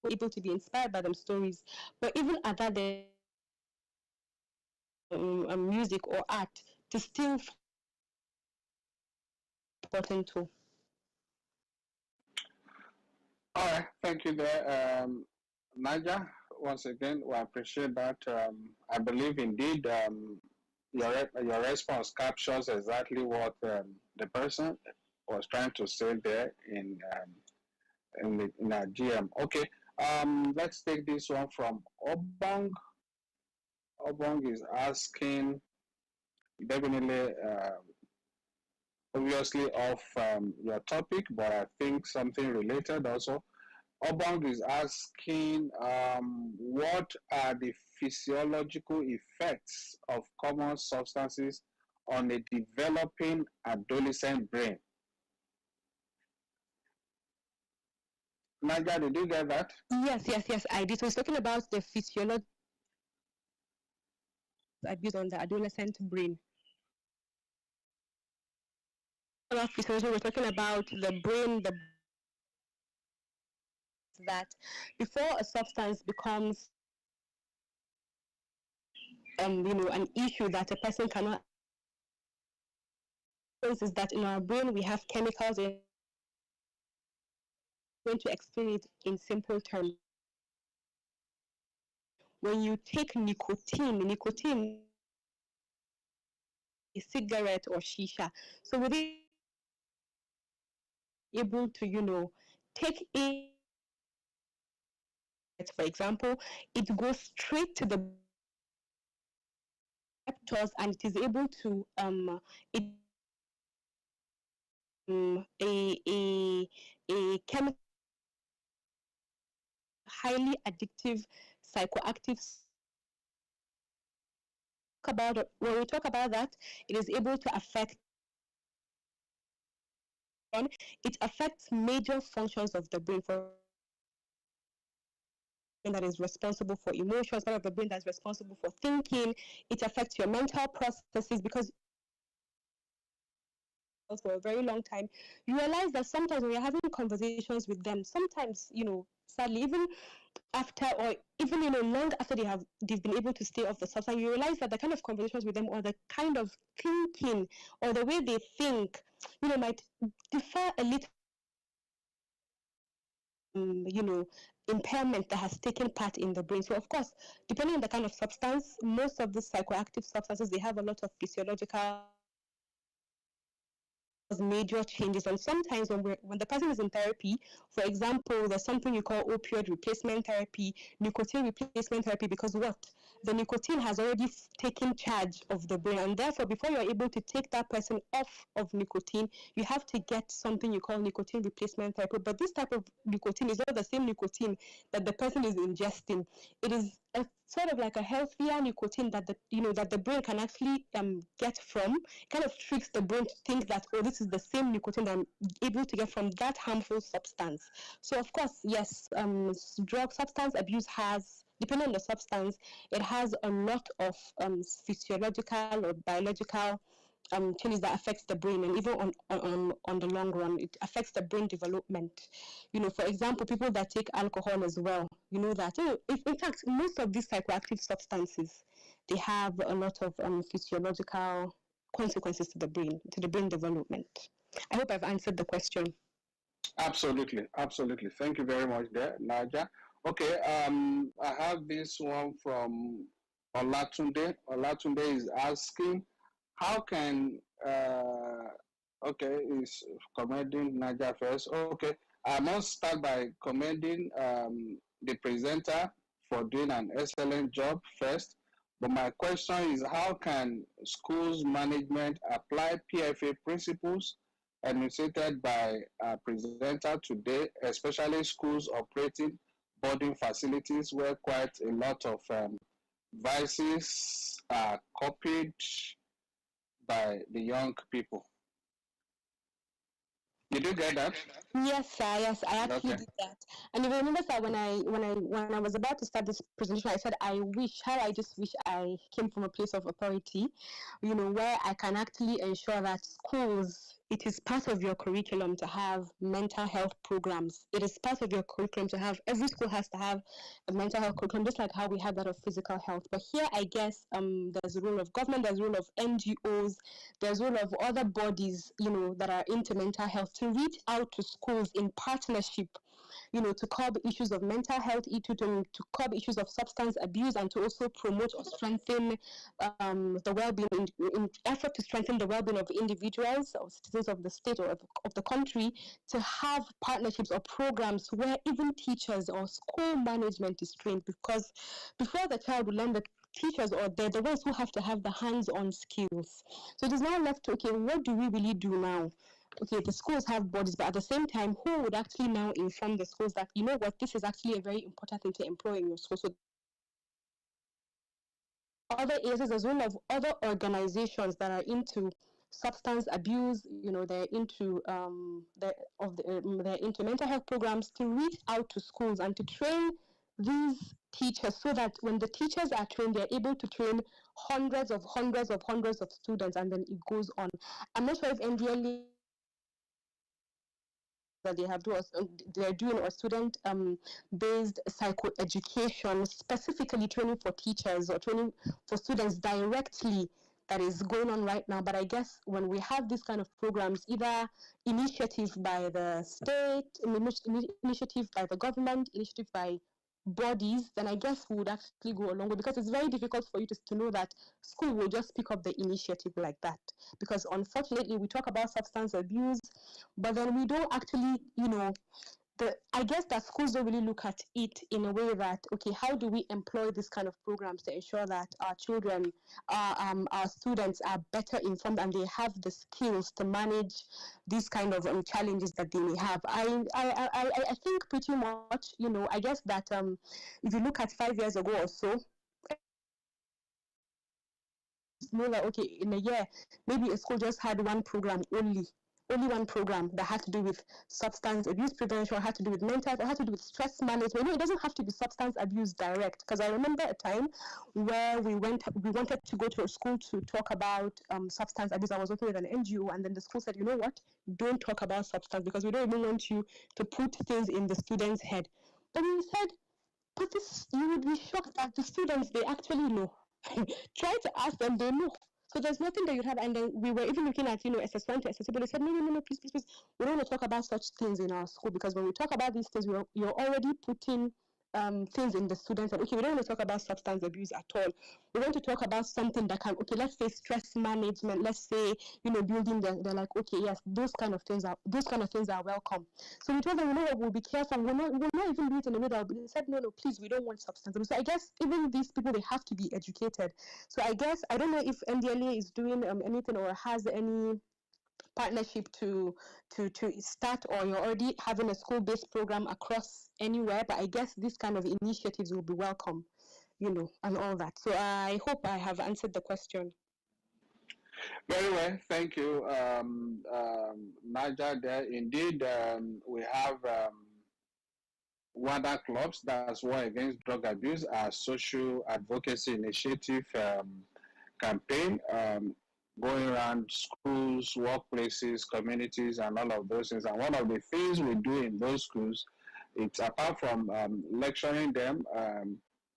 able to be inspired by them stories. But even at that, music or art to still important too. All right, thank you there, Naja. Once again, we appreciate that. I believe indeed your response captures exactly what the person was trying to say there in our GM. Okay, let's take this one from Obong. Obong is asking, definitely, obviously off your topic, but I think something related also. Obong is asking, what are the physiological effects of common substances on a developing adolescent brain? Naja, did you get that? Yes, I did. So it's talking about the physiological abuse on the adolescent brain. Physiology, we're talking about the brain, that before a substance becomes an issue that a person cannot, is that in our brain we have chemicals. I'm going to explain it in simple terms. When you take nicotine a cigarette or shisha, so we're able to take a, for example, it goes straight to the receptors and it is able to a chemical highly addictive psychoactive. When we talk about that, it is able to affect it affects major functions of the brain. For that is responsible for emotions, part of the brain that's responsible for thinking. It affects your mental processes because for a very long time, you realize that sometimes when you're having conversations with them, sometimes, sadly, even after or even, long after they've been able to stay off the substance, you realize that the kind of conversations with them or the kind of thinking or the way they think, might differ a little, impairment that has taken part in the brain. So of course, depending on the kind of substance, most of these psychoactive substances, they have a lot of physiological major changes. And sometimes when the person is in therapy, for example, there's something you call opioid replacement therapy, nicotine replacement therapy, because what? The nicotine has already taken charge of the brain, and therefore before you're able to take that person off of nicotine, you have to get something you call nicotine replacement therapy. But this type of nicotine is not the same nicotine that the person is ingesting. It is a sort of like a healthier nicotine that the brain can actually get from. It kind of tricks the brain to think that, oh, this is the same nicotine that I'm able to get from that harmful substance. So of course, yes, drug substance abuse has, depending on the substance, it has a lot of physiological or biological changes that affects the brain, and even on the long run, it affects the brain development. For example, people that take alcohol as well, that in fact most of these psychoactive substances, they have a lot of physiological consequences to the brain development. I hope I've answered the question. Absolutely. Thank you very much there, Naja. Okay, I have this one from Olatunde. Olatunde is asking, how can, is commending Naja first. Okay, I must start by commending the presenter for doing an excellent job first. But my question is, how can schools management apply PFA principles enunciated by our presenter today, especially schools operating boarding facilities where quite a lot of vices are copied by the young people? Did you get that? Yes, sir. Yes, I actually did that. And if you remember, sir, when I was about to start this presentation, I said I just wish I came from a place of authority, where I can actually ensure that schools, it is part of your curriculum to have mental health programs. It is part of your curriculum to have, every school has to have a mental health curriculum, just like how we have that of physical health. But here, I guess, there's a role of government, there's a role of NGOs, there's a role of other bodies, that are into mental health to reach out to schools in partnership, to curb issues of mental health, to curb issues of substance abuse, and to also promote or strengthen the well-being, in effort to strengthen the well-being of individuals or citizens of the state or of the country, to have partnerships or programs where even teachers or school management is trained, because before the child will learn, the teachers, or they're the ones who have to have the hands-on skills. So it is now left to, okay, what do we really do now? Okay, the schools have bodies, but at the same time, who would actually now inform the schools that, this is actually a very important thing to employ in your school? So other areas, as well as other organizations that are into substance abuse, they're into they're into mental health programs, to reach out to schools and to train these teachers, so that when the teachers are trained, they're able to train hundreds of students, and then it goes on. I'm not sure if NDLEA that they're doing a student based psychoeducation, specifically training for teachers or training for students directly, that is going on right now. But I guess when we have these kind of programs, either initiative by the state, initiative by the government, initiative by bodies, then I guess we would actually go a long way, because it's very difficult for you to know that school will just pick up the initiative like that. Because unfortunately, we talk about substance abuse, but then we don't actually, I guess that schools don't really look at it in a way that, okay, how do we employ this kind of programs to ensure that our children, our students are better informed and they have the skills to manage these kind of challenges that they may have. I think pretty much, I guess that if you look at 5 years ago or so, know that, okay, in a year, maybe a school just had one program only only one program that had to do with substance abuse prevention, had to do with mental health, had to do with stress management. It doesn't have to be substance abuse direct, because I remember a time where we wanted to go to a school to talk about substance abuse. I was working with an NGO, and then the school said, you know what, don't talk about substance because we don't even want you to put things in the students' head. But we said, but this, you would be shocked that the students, they actually know. Try to ask them, they know. So there's nothing that you have. And then we were even looking at, SS1 to SS2, but they said, no, please. We don't want to talk about such things in our school, because when we talk about these things, you're already putting things in the students. And okay, we don't want to talk about substance abuse at all. We want to talk about something that can, okay, let's say stress management, let's say, building they're like, okay, yes, those kind of things are welcome. So we told them, we'll be careful. We'll not even do it in the middle. But they said, no, please, we don't want substance abuse. So I guess even these people, they have to be educated. So I guess, I don't know if NDLEA is doing anything or has any partnership to start, or you're already having a school-based program across anywhere, but I guess these kind of initiatives will be welcome, and all that. So I hope I have answered the question. Very well, thank you, Naja. There indeed, we have WADA clubs, that's War Against Drug Abuse, our social advocacy initiative campaign, going around schools, workplaces, communities, and all of those things. And one of the things we do in those schools, it's apart from lecturing them,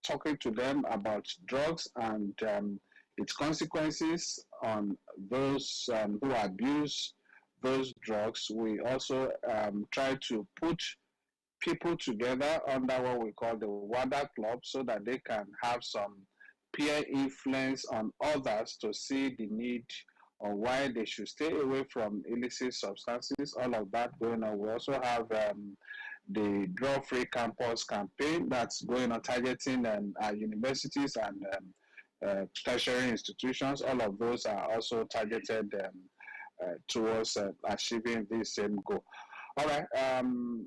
talking to them about drugs and its consequences on those who abuse those drugs, we also try to put people together under what we call the WADA club, so that they can have some peer influence on others to see the need or why they should stay away from illicit substances, all of that going on. We also have the Drug-Free Campus campaign that's going on, targeting our universities and tertiary institutions. All of those are also targeted towards achieving this same goal. All right,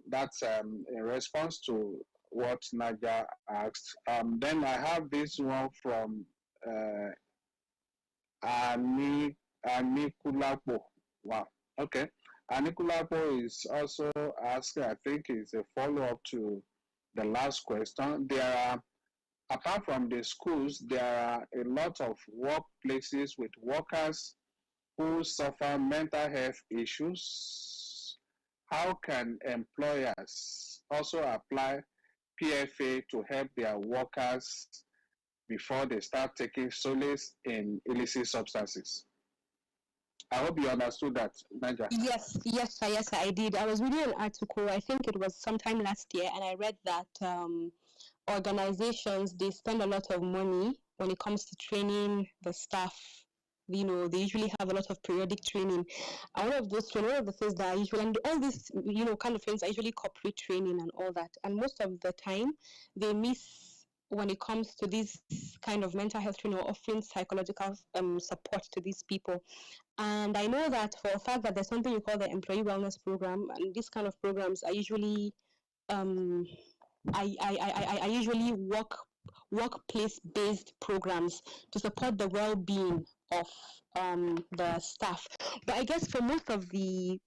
that's in response to what Naja asked. Then I have this one from Anikulapo. Wow, okay. Anikulapo is also asking, I think it's a follow-up to the last question. There are, apart from the schools, there are a lot of workplaces with workers who suffer mental health issues. How can employers also apply PFA to help their workers before they start taking solace in illicit substances? I hope you understood that, Naja. Yes, I did. I was reading an article, I think it was sometime last year, and I read that organizations, they spend a lot of money when it comes to training the staff. They usually have a lot of periodic training. And one of the things that I usually, and all these, kind of things are usually corporate training and all that. And most of the time, they miss when it comes to this kind of mental health training or offering psychological support to these people. And I know that for a fact that there's something you call the employee wellness program, and these kind of programs are usually, I usually workplace-based programs to support the well-being of the staff. But I guess for most of these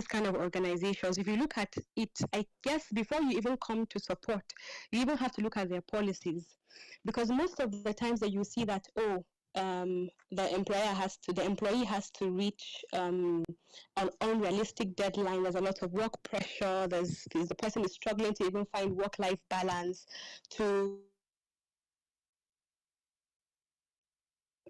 kind of organizations, if you look at it, I guess before you even come to support, you even have to look at their policies, because most of the times that you see that the employee has to reach an unrealistic deadline. There's a lot of work pressure. The person is struggling to even find work-life balance to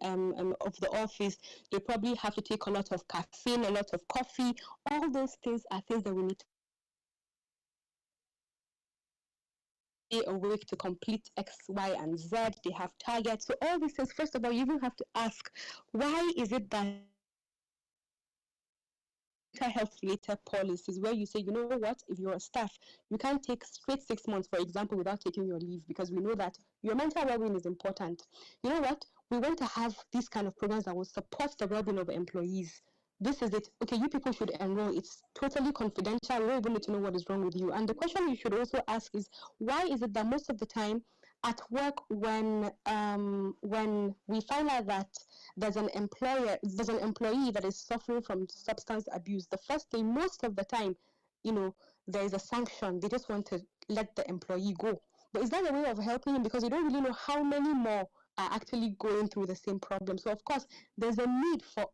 of the office. They probably have to take a lot of caffeine, a lot of coffee. All those things are things that we need to stay awake to complete X, Y, and Z. They have targets. So all these things, first of all, you even have to ask, why is it that mental health related policies where you say, you know what, if you're a staff, you can't take straight 6 months, for example, without taking your leave, because we know that your mental well-being is important. You know what? We want to have these kind of programs that will support the well-being of employees. This is it. Okay, you people should enroll. It's totally confidential. We don't even need to know what is wrong with you. And the question you should also ask is, why is it that most of the time at work when we find out that there's an employee that is suffering from substance abuse, the first thing, most of the time, there is a sanction. They just want to let the employee go. But is that a way of helping him? Because you don't really know how many more are actually going through the same problem. So of course, there's a need for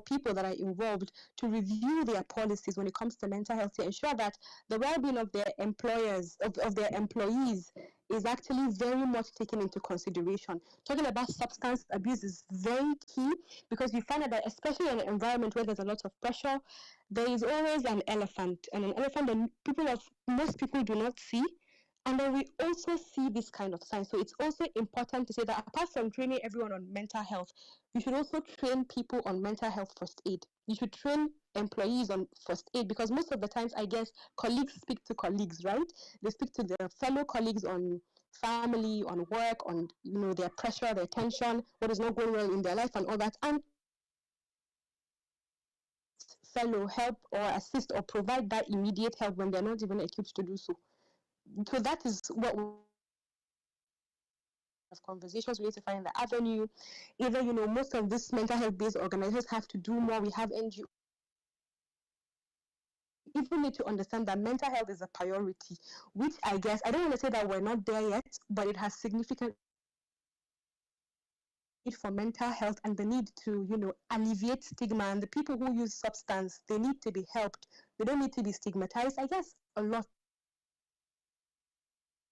people that are involved to review their policies when it comes to mental health, to ensure that the well-being of their employers, of their employees, is actually very much taken into consideration. Talking about substance abuse is very key, because you find out that, especially in an environment where there's a lot of pressure, there is always an elephant, and an elephant that most people do not see. And then we also see this kind of signs. So it's also important to say that apart from training everyone on mental health, you should also train people on mental health first aid. You should train employees on first aid, because most of the times, I guess, colleagues speak to colleagues, right? They speak to their fellow colleagues on family, on work, on their pressure, their tension, what is not going well in their life and all that. And fellow help or assist or provide that immediate help when they're not even equipped to do so. So that is what we have conversations. We need to find the avenue. Either, most of these mental health based organizations have to do more. We have NGOs. We even need to understand that mental health is a priority, which I guess, I don't want to say that we're not there yet, but it has significant need for mental health and the need to, alleviate stigma. And the people who use substance, they need to be helped. They don't need to be stigmatized. I guess a lot.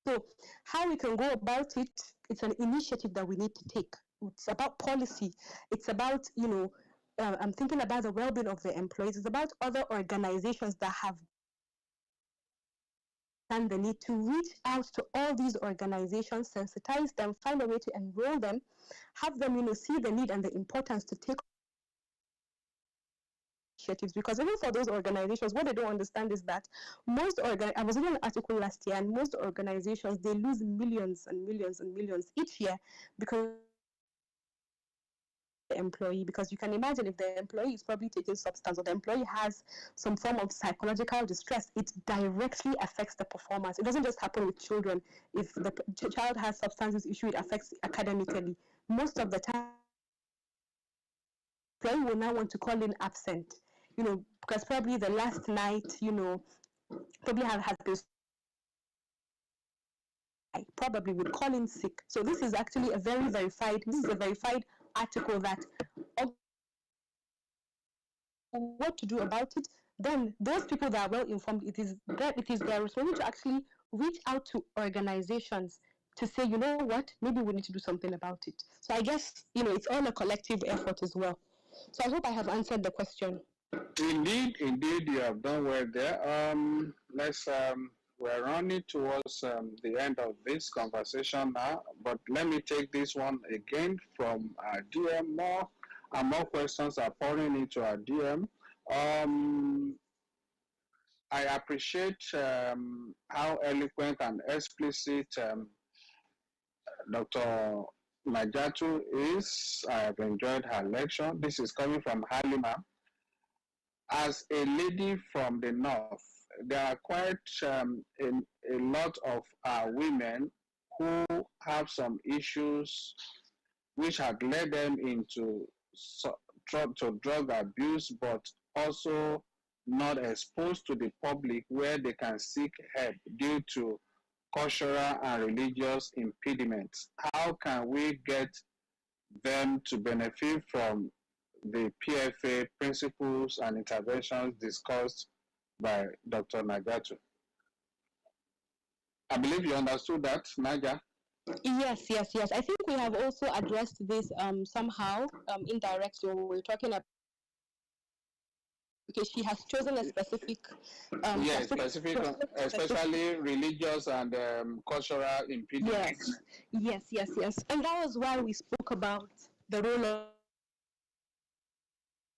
So how we can go about it, it's an initiative that we need to take. It's about policy. It's about, I'm thinking about the well-being of the employees. It's about other organizations that have and the need to reach out to all these organizations, sensitize them, find a way to enroll them, have them, see the need and the importance to take initiatives. Because even for those organizations, what they don't understand is that I was reading an article last year, and most organizations, they lose millions and millions and millions each year because the employee, because you can imagine if the employee is probably taking substance or the employee has some form of psychological distress, it directly affects the performance. It doesn't just happen with children. If the child has substance issue, it affects academically. Most of the time, the employee will now want to call in absent, because probably the last night, probably has been, I probably would call in sick. So this is actually a verified article that what to do about it. Then those people that are well informed, it is their responsibility to actually reach out to organizations to say, you know what, maybe we need to do something about it. So I guess, it's all a collective effort as well. So I hope I have answered the question. Indeed, you have done well there. We're running towards the end of this conversation now, but let me take this one again from our DM. More and more questions are pouring into our DM. I appreciate how eloquent and explicit Dr. Najatu is. I have enjoyed her lecture. This is coming from Halima. As a lady from the north, there are quite a lot of women who have some issues which have led them into drug abuse, but also not exposed to the public where they can seek help due to cultural and religious impediments. How can we get them to benefit from the PFA principles and interventions discussed by Dr. Najatu? I believe you understood that, Naja. Yes. I think we have also addressed this somehow indirectly when we're talking about, because she has chosen a specific specific, especially religious and cultural impediments. Yes. And that was why we spoke about the role of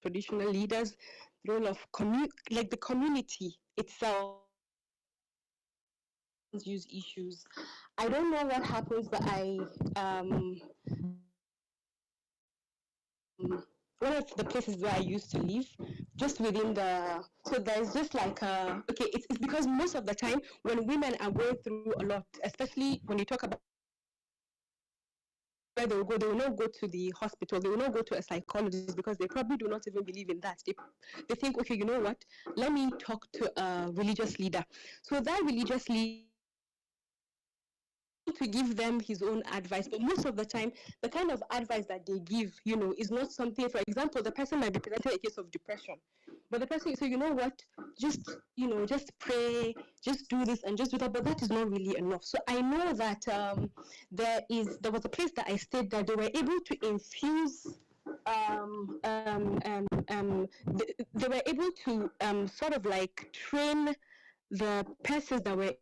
traditional leaders, the role of the community itself use issues. I don't know what happens, but one of the places where I used to live, just within the, so there's just like okay, it's because most of the time when women are going through a lot, especially when you talk about where they will go, they will not go to the hospital, they will not go to a psychologist because they probably do not even believe in that. They think, okay, you know what, let me talk to a religious leader. So that religious leader to give them his own advice, but most of the time the kind of advice that they give, you know, is not something. For example, the person might be presenting a case of depression, but the person, so you know what, just, you know, just pray, just do this and just do that, but that is not really enough. So I know that there was a place that I stayed that they were able to infuse they were able to sort of like train the persons that were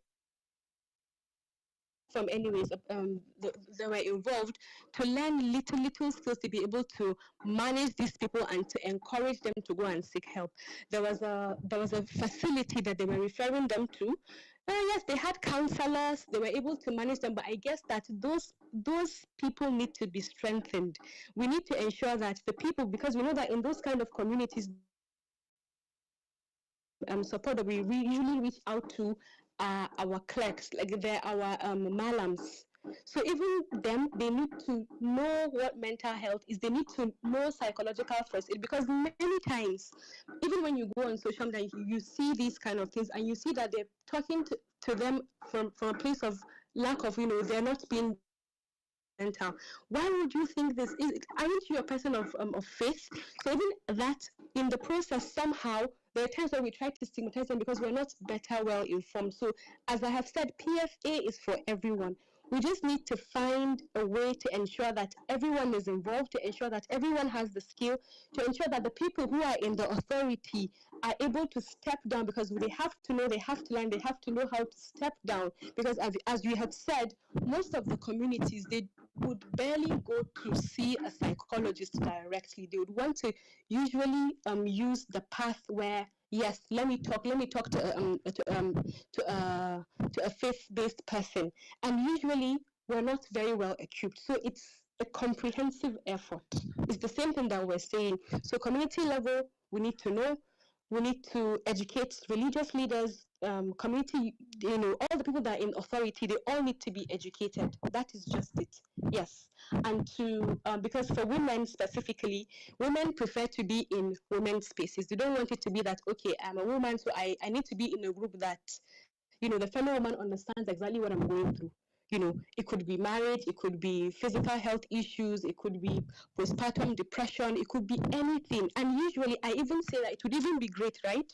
from anyways they were involved to learn little skills to be able to manage these people and to encourage them to go and seek help. There was a facility that they were referring them to. Yes, they had counselors, they were able to manage them, but I guess that those people need to be strengthened. We need to ensure that the people, because we know that in those kind of communities support that we usually reach out to our clerks, like they're our malams. So even them, they need to know what mental health is. They need to know psychological first aid, because many times, even when you go on social media, you see these kind of things and you see that they're talking to them from a place of lack of, you know, they're not being mental. Why would you think this is? Aren't you a person of faith? So even that, in the process, somehow there are times where we try to stigmatize them because we're not better well informed. So as I have said, PFA is for everyone. We just need to find a way to ensure that everyone is involved, to ensure that everyone has the skill, to ensure that the people who are in the authority are able to step down, because they have to know, they have to learn, they have to know how to step down. Because as we have said, most of the communities, they would barely go to see a psychologist directly. They would want to usually use the path where, yes, let me talk to a faith-based person, and usually we're not very well equipped. So it's a comprehensive effort. It's the same thing that we're saying. So community level, we need to know. We need to educate religious leaders, community, you know, all the people that are in authority, they all need to be educated. That is just it. Yes. And to, because for women specifically, women prefer to be in women's spaces. They don't want it to be that, okay, I'm a woman, so I need to be in a group that, you know, the fellow woman understands exactly what I'm going through. You know, it could be marriage, it could be physical health issues, it could be postpartum depression, it could be anything. And usually, I even say that it would even be great, right,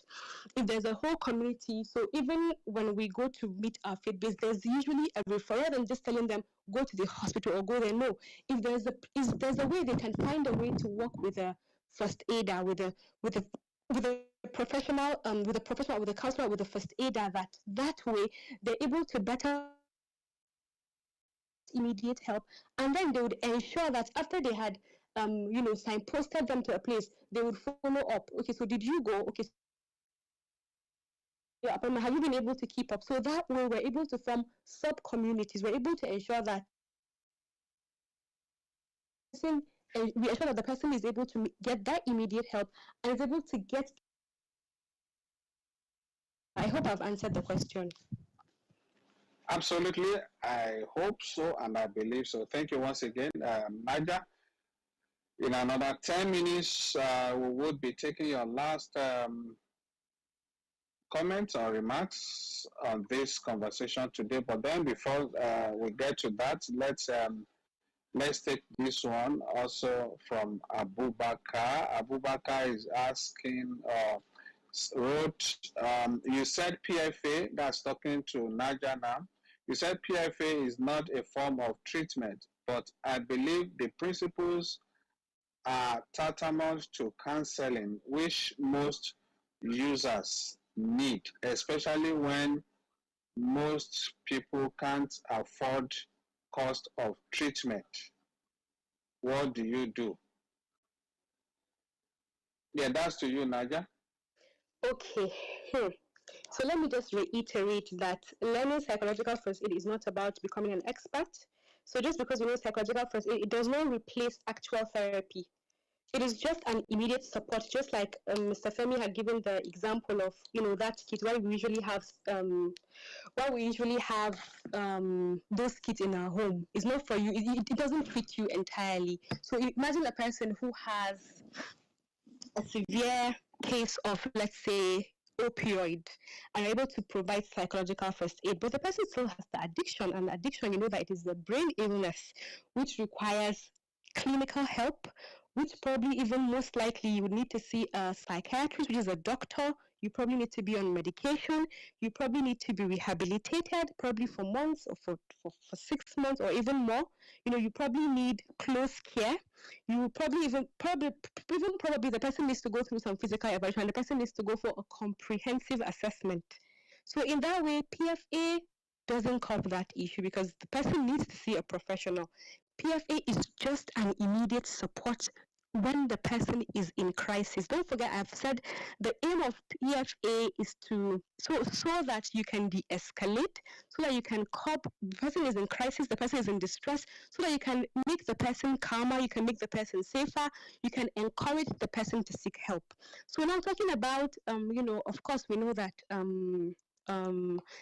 if there's a whole community. So even when we go to meet our faith base, there's usually a referral than just telling them, go to the hospital or go there. No, if there's a way, they can find a way to work with a first aider, with a professional, with a counselor, with a first aider, that way they're able to better immediate help, and then they would ensure that after they had you know, signposted them to a place, they would follow up. Okay, so did you go? Okay, yeah, but have you been able to keep up? So that way we're able to form sub-communities. We're able to ensure that we ensure that the person is able to get that immediate help and is able to get. I hope I've answered the question. Absolutely, I hope so, and I believe so. Thank you once again, Naja. In another 10 minutes, we would be taking your last comments or remarks on this conversation today. But then, before we get to that, let's take this one also from Abubakar. Abubakar is asking. You said PFA, that's talking to Naja now. You said PFA is not a form of treatment, but I believe the principles are tantamount to counseling, which most users need, especially when most people can't afford cost of treatment. What do you do? Yeah, that's to you, Naja. Okay. So let me just reiterate that learning psychological first aid is not about becoming an expert. So just because you know psychological first aid, it does not replace actual therapy. It is just an immediate support, just like Mr. Femi had given the example of, that kit. Why we usually have those kits in our home. It's not for you. It doesn't fit you entirely. So imagine a person who has a severe case of, let's say, opioid, and are able to provide psychological first aid, but the person still has the addiction, and addiction, that it is a brain illness which requires clinical help, which probably even most likely you would need to see a psychiatrist, which is a doctor. You probably need to be on medication. You probably need to be rehabilitated, probably for months or for 6 months or even more. You probably need close care. You probably probably the person needs to go through some physical evaluation, and the person needs to go for a comprehensive assessment. So in that way, PFA doesn't cover that issue because the person needs to see a professional. PFA is just an immediate support when the person is in crisis. Don't forget, I've said the aim of PFA is to so that you can de-escalate, so that you can cope. The person is in crisis, the person is in distress, so that you can make the person calmer, you can make the person safer, you can encourage the person to seek help. So now talking about, of course, we know that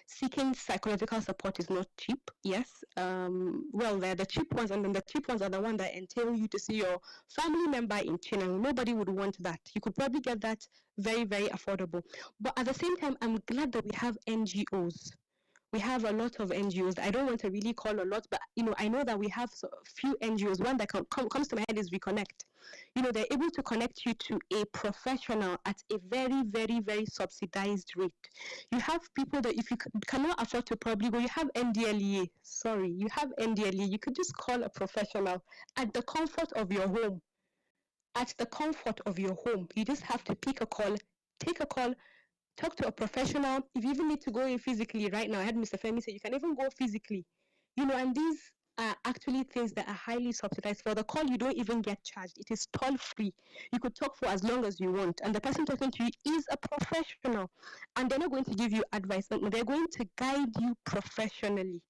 seeking psychological support is not cheap. Yes. They're the cheap ones, and then the cheap ones are the ones that entail you to see your family member in China. Nobody would want that. You could probably get that very, very affordable. But at the same time, I'm glad that we have NGOs. We have a lot of NGOs. I don't want to really call a lot, but I know that we have a few NGOs. One that comes to my head is Reconnect. They're able to connect you to a professional at a very, very, very subsidized rate. You have people that if you cannot afford to probably go, you have NDLEA. You have NDLEA. You could just call a professional at the comfort of your home. At the comfort of your home. You just have to pick a call, take a call, talk to a professional. If you even need to go in physically right now, I had Mr. Femi say you can even go physically. And these are actually things that are highly subsidized. For the call, you don't even get charged. It is toll-free. You could talk for as long as you want. And the person talking to you is a professional. And they're not going to give you advice, but they're going to guide you professionally.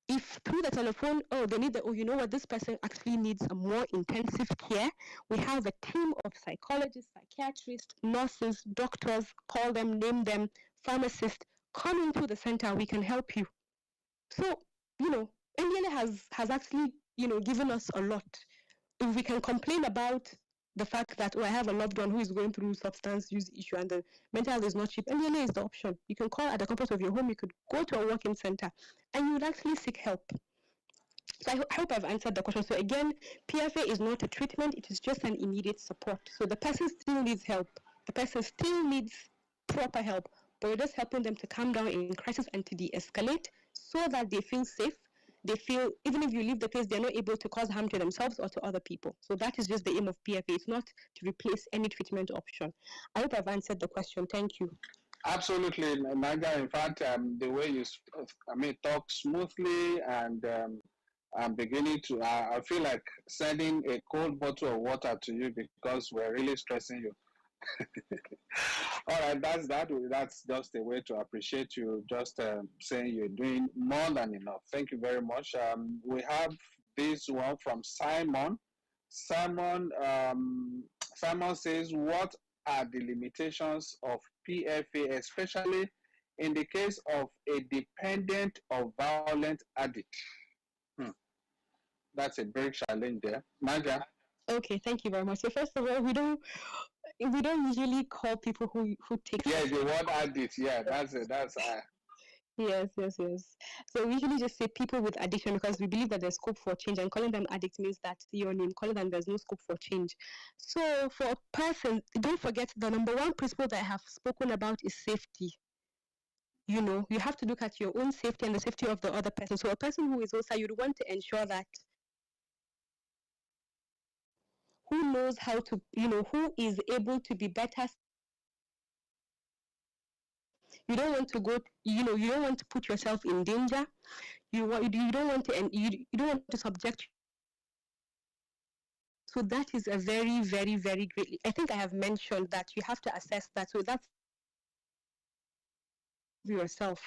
If through the telephone, they need this person actually needs a more intensive care, we have a team of psychologists, psychiatrists, nurses, doctors, call them, name them, pharmacists, come into the center, we can help you. So, NDLEA has actually, given us a lot. If we can complain about the fact that, I have a loved one who is going through substance use issue and the mental health is not cheap, NDLEA is the option. You can call at the comfort of your home, you could go to a walk-in center, and you would actually seek help. So I hope I've answered the question. So again, PFA is not a treatment, it is just an immediate support. So the person still needs help. The person still needs proper help, but we're just helping them to calm down in crisis and to de-escalate so that they feel safe. They feel, even if you leave the place, they're not able to cause harm to themselves or to other people. So that is just the aim of PFA. It's not to replace any treatment option. I hope I've answered the question. Thank you. Absolutely, Naga. In fact, the way you, talk smoothly, and I'm beginning to, I feel like sending a cold bottle of water to you because we're really stressing you. All right, that's just a way to appreciate you, just saying you're doing more than enough. Thank you very much. We have this one from Simon. Simon says, what are the limitations of PFA, especially in the case of a dependent or violent addict? That's a big challenge there. Naga? Okay, thank you very much. So first of all, we don't usually call people who take. Yeah, the word addict. Yeah, that's it. Yes. So we usually just say people with addiction because we believe that there's scope for change, and calling them addict means that your name, calling them there's no scope for change. So for a person, don't forget the number one principle that I have spoken about is safety. You have to look at your own safety and the safety of the other person. So a person who is also, you'd want to ensure that who knows how to, who is able to be better. You don't want to go, you don't want to put yourself in danger. You don't want to subject. So that is a very, very, very great. I think I have mentioned that you have to assess that. So that's yourself.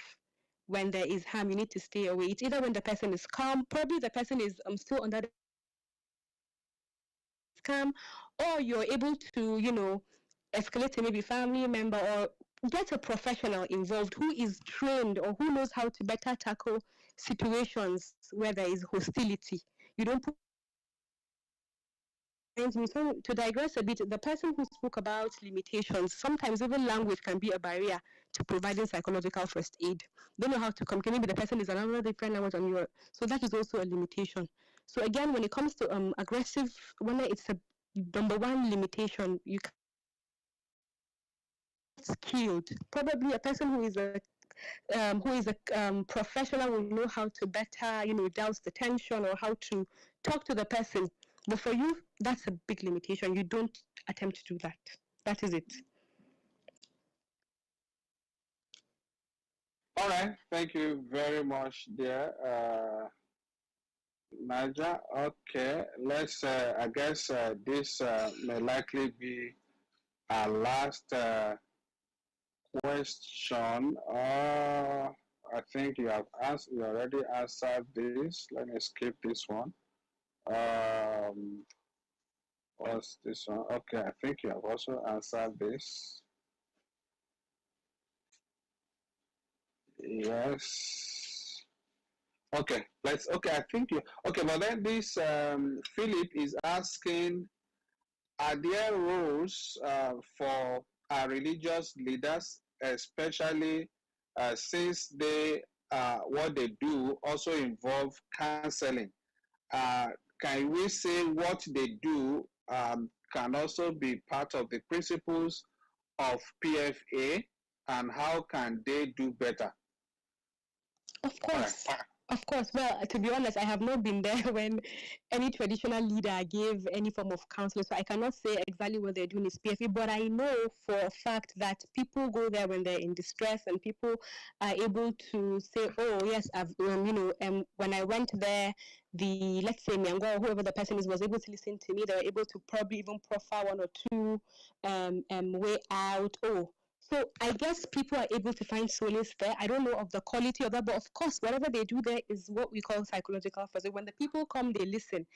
When there is harm, you need to stay away. It's either when the person is calm, probably the person is still under the scam, or you're able to, you know, escalate to maybe family member or get a professional involved who is trained or who knows how to better tackle situations where there is hostility. You don't put me. So to digress a bit, the person who spoke about limitations, sometimes even language can be a barrier to providing psychological first aid. Don't know how to communicate. Maybe the person is another different language and you're, so that is also a limitation. So again, when it comes to aggressive, when it's a number one limitation, you can skilled. Probably a person who is a professional will know how to better, you know, douse the tension or how to talk to the person. But for you, that's a big limitation. You don't attempt to do that. That is it. All right. Thank you very much, dear Naja. Okay. Let's. I guess this may likely be our last question. I think you have asked. You already answered this. Let me skip this one. What's this one? Okay, I think you have also answered this. Yes. Okay, let's. Okay, I think you. Okay, but then this Philip is asking, are there rules for our religious leaders, especially since they what they do also involve counseling? Can we say what they do can also be part of the principles of PFA, and how can they do better? Of course. Of course. Well, to be honest, I have not been there when any traditional leader gave any form of counseling, so I cannot say exactly what they're doing is PFA, but I know for a fact that people go there when they're in distress, and people are able to say, oh, yes, I've, when I went there, let's say Miango, whoever the person is, was able to listen to me. They were able to probably even proffer one or two way out. Oh, so I guess people are able to find solace there. I don't know of the quality of that, but of course, whatever they do there is what we call psychological first. When the people come, they listen.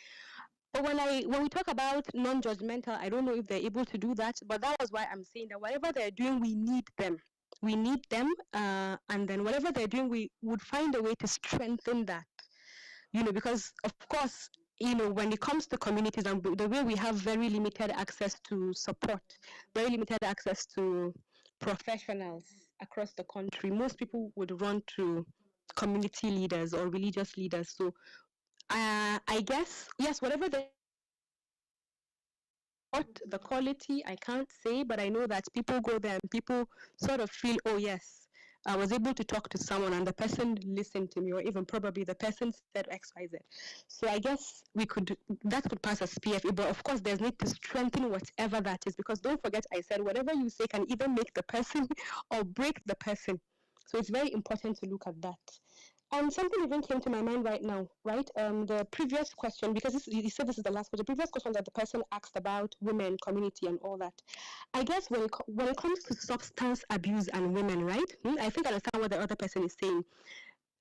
But when we talk about non-judgmental, I don't know if they're able to do that. But that was why I'm saying that whatever they're doing, we need them. We need them, and then whatever they're doing, we would find a way to strengthen that. You know, because of course, you know, when it comes to communities and the way we have very limited access to support, very limited access to professionals across the country, most people would run to community leaders or religious leaders. So I guess, yes, whatever the quality, I can't say, but I know that people go there and people sort of feel, oh yes, I was able to talk to someone and the person listened to me, or even probably the person said XYZ. So I guess that could pass as PFA, but of course there's need to strengthen whatever that is, because don't forget I said whatever you say can either make the person or break the person. So it's very important to look at that. And something even came to my mind right now, right? The previous question, because you said this is the last question, the previous question that the person asked about women, community, and all that. I guess when it comes to substance abuse and women, right? I think I understand what the other person is saying.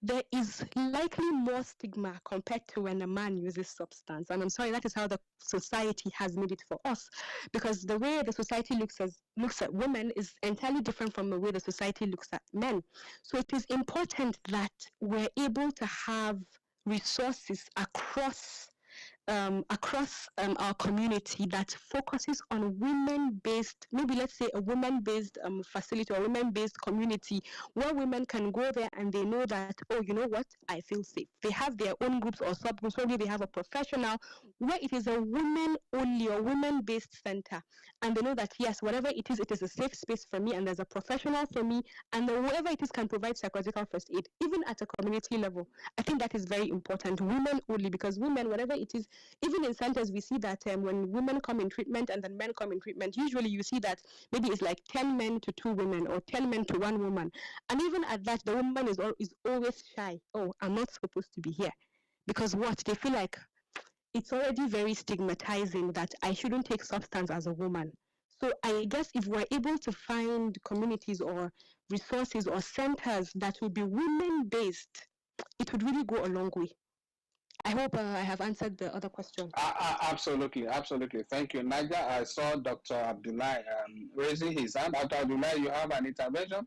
There is likely more stigma compared to when a man uses substance. And I'm sorry, that is how the society has made it for us. Because the way the society looks at women is entirely different from the way the society looks at men. So it is important that we're able to have resources across our community that focuses on women-based, maybe let's say a women-based facility or women-based community where women can go there and they know that, oh, you know what, I feel safe. They have their own groups or subgroups, maybe they have a professional where it is a women-only or women-based center, and they know that, yes, whatever it is a safe space for me, and there's a professional for me, and whatever it is can provide psychological first aid, even at a community level. I think that is very important, women only, because women, whatever it is, even in centers, we see that when women come in treatment and then men come in treatment, usually you see that maybe it's like 10 men to 2 women or 10 men to 1 woman. And even at that, the woman is always shy. Oh, I'm not supposed to be here. Because what? They feel like it's already very stigmatizing that I shouldn't take substance as a woman. So I guess if we're able to find communities or resources or centers that will be women-based, it would really go a long way. I hope I have answered the other question. Absolutely. Thank you, Naja. I saw Dr. Abdullah raising his hand. Dr. Abdullah, you have an intervention?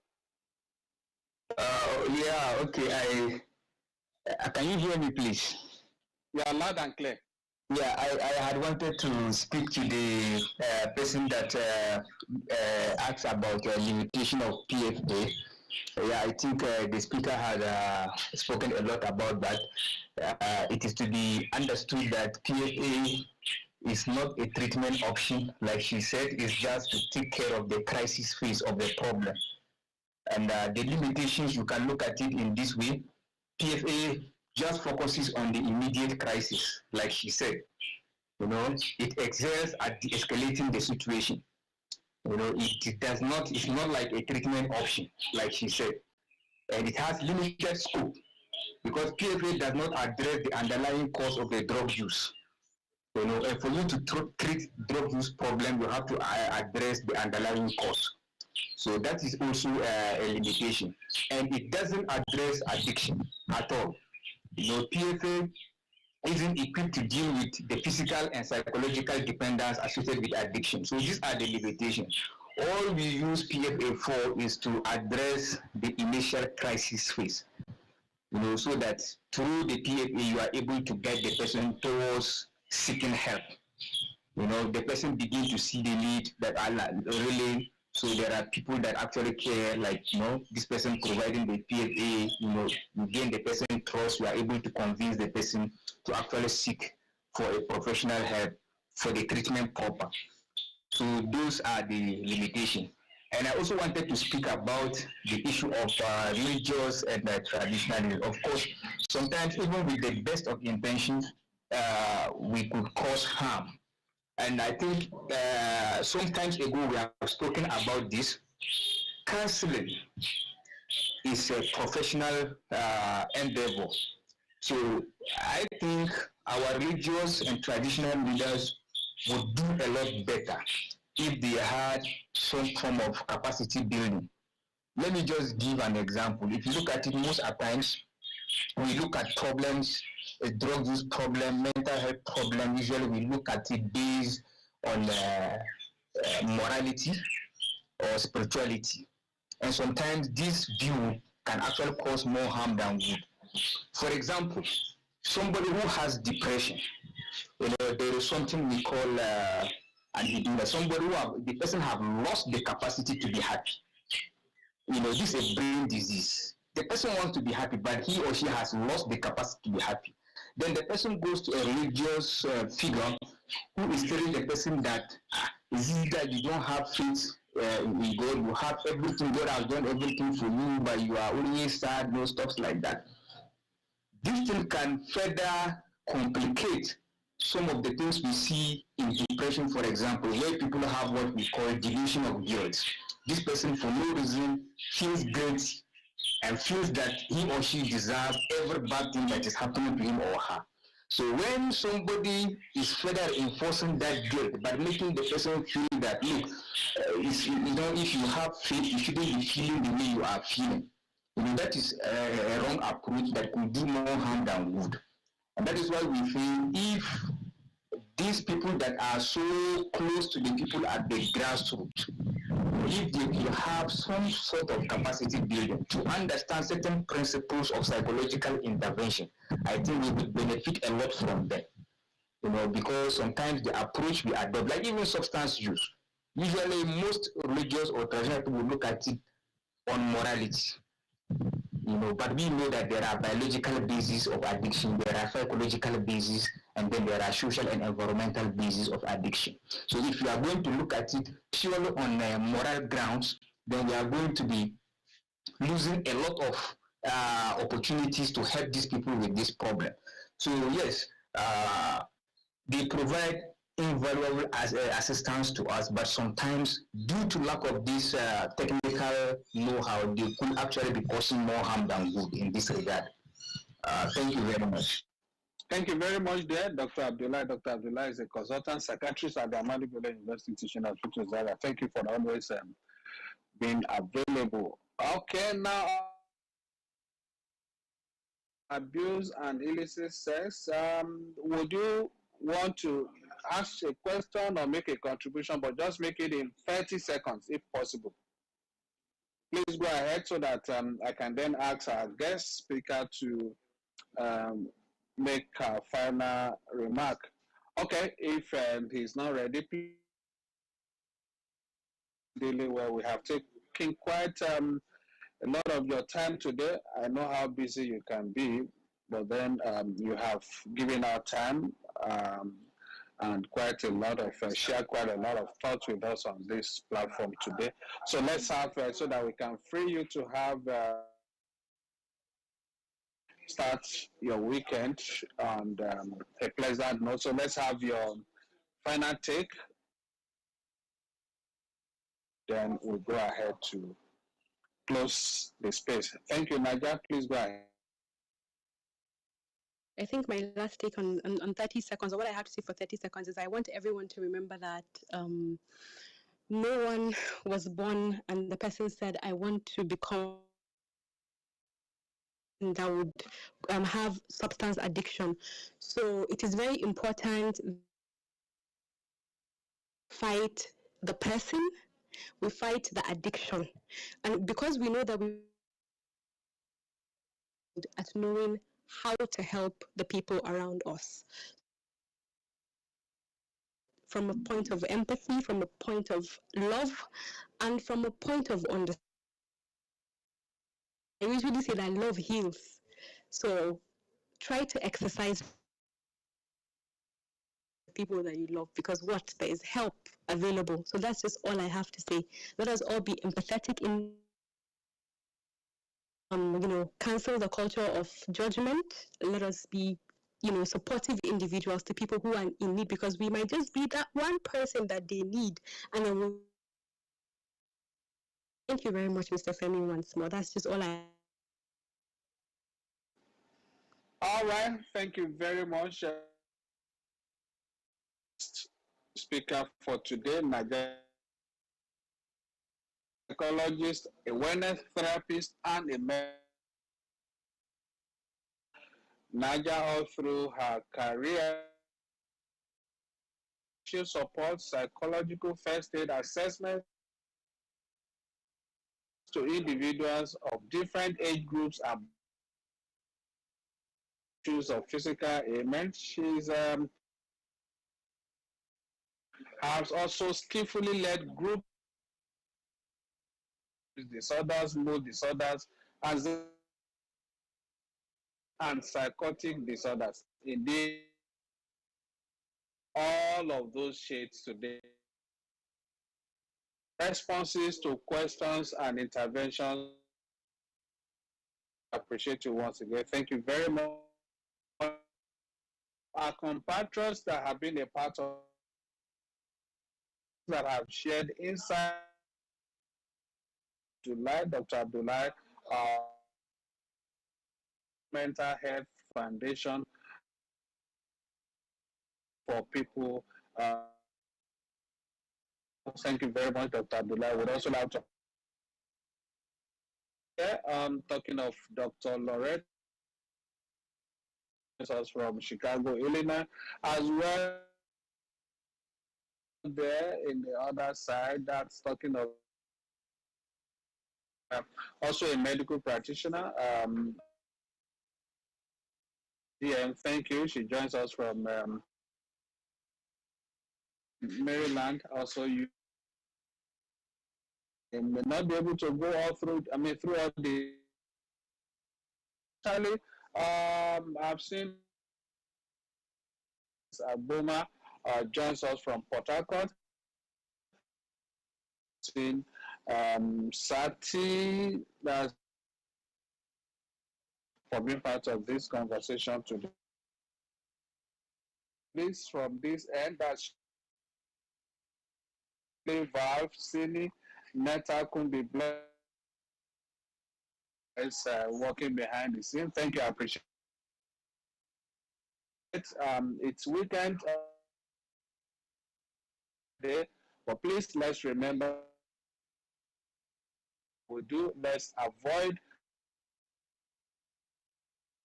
Yeah, okay. Can you hear me, please? Yeah, loud and clear. Yeah, I had wanted to speak to the person that asked about the limitation of PFA. Yeah, I think the speaker had spoken a lot about that. It is to be understood that PFA is not a treatment option, like she said. It's just to take care of the crisis phase of the problem. And the limitations, you can look at it in this way. PFA just focuses on the immediate crisis, like she said. You know, it excels at de-escalating the situation. You know, it does not, it's not like a treatment option, like she said. And it has limited scope because PFA does not address the underlying cause of the drug use. You know, and for you to treat drug use problem, you have to address the underlying cause. So that is also a limitation. And it doesn't address addiction at all. You know, PFA isn't equipped to deal with the physical and psychological dependence associated with addiction. So these are the limitations. All we use PFA for is to address the initial crisis phase. You know, so that through the PFA you are able to get the person towards seeking help. You know, the person begins to see the need that are really. So there are people that actually care, like, you know, this person providing the PFA, you know, you gain the person trust, you are able to convince the person to actually seek for a professional help for the treatment proper. So those are the limitations. And I also wanted to speak about the issue of religious and traditionalism. Of course, sometimes even with the best of intentions, we could cause harm. And I think sometimes ago we have spoken about this. Counseling is a professional endeavor. So I think our religious and traditional leaders would do a lot better if they had some form of capacity building. Let me just give an example. If you look at it, most at times, we look at problems, a drug use problem, mental health problem, usually we look at it based on morality or spirituality. And sometimes this view can actually cause more harm than good. For example, somebody who has depression, you know, there is something we call anhedonia. Somebody who the person have lost the capacity to be happy. You know, this is a brain disease. The person wants to be happy, but he or she has lost the capacity to be happy. Then the person goes to a religious figure who is telling the person that is it that you don't have faith in God, you have everything, God has done everything for you, but you are always sad, no stuff like that. This thing can further complicate some of the things we see in depression, for example, where people have what we call delusion of guilt. This person, for no reason, feels guilty and feels that he or she deserves every bad thing that is happening to him or her. So when somebody is further enforcing that guilt, but making the person feel that, look, you know, if you have faith, you shouldn't be feeling the way you are feeling. You know, that is a wrong approach that could do more harm than good. And that is why we feel if these people that are so close to the people at the grassroots, if they will have some sort of capacity building to understand certain principles of psychological intervention, I think we would benefit a lot from them. You know, because sometimes the approach we adopt, like even substance use, usually most religious or traditional people look at it on morality. You know, but we know that there are biological bases of addiction, there are psychological bases, and then there are social and environmental bases of addiction. So if you are going to look at it purely on moral grounds, then we are going to be losing a lot of opportunities to help these people with this problem. So yes, they provide invaluable assistance to us, but sometimes due to lack of this technical know-how, they could actually be causing more harm than good in this regard. Thank you very much. Thank you very much there, Dr. Abdullah. Dr. Abdullah is a consultant psychiatrist at the Ahmadu Bello University teaching at Zaria. Thank you for always being available. Okay, now abuse and illicit sex. Would you want to ask a question or make a contribution, but just make it in 30 seconds if possible? Please go ahead so that I can then ask our guest speaker to make a final remark. Okay, if he's not ready, please. Really well, we have taken quite a lot of your time today. I know how busy you can be, but then you have given our time and quite a lot of share quite a lot of thoughts with us on this platform today. So let's have so that we can free you to have start your weekend on a pleasant note. So let's have your final take. Then we'll go ahead to close the space. Thank you, Naja. Please go ahead. I think my last take on 30 seconds, or what I have to say for 30 seconds, is I want everyone to remember that no one was born and the person said, I want to become that would have substance addiction. So it is very important fight the person, we fight the addiction. And because we know that we at knowing how to help the people around us from a point of empathy, from a point of love, and from a point of understanding. I usually say that love heals. So try to exercise people that you love, because what? There is help available. So that's just all I have to say. Let us all be empathetic in cancel the culture of judgment. Let us be, supportive individuals to people who are in need, because we might just be that one person that they need. And then we'll... Thank you very much, Mr. Femi, once more. That's just all I... All right. Thank you very much. Speaker for today, Naja, psychologist, a wellness therapist, and a Naja all through her career. She supports psychological first aid assessment to individuals of different age groups and issues of physical ailment. She's has also skillfully led group disorders, mood disorders, and psychotic disorders. Indeed, all of those shades today. Responses to questions and interventions. I appreciate you once again. Thank you very much. Our compatriots that have been a part of, that have shared insight. July, Dr. Abdullah, Mental Health Foundation for people. Thank you very much, Dr. Abdullah. We'd also like to talking of Dr. Lorette, us from Chicago, Illinois, as well there in the other side, that's talking of also a medical practitioner. Thank you. She joins us from Maryland. Also, you may not be able to go all through. Throughout the. Actually, I've seen Boma joins us from Port Harcourt. Seen Sati, that's for being part of this conversation today. This from this end, that's Valve, Sini, Neta Kumbi Black is working behind the scene. Thank you, I appreciate it. It's weekend day, but please let's remember let's avoid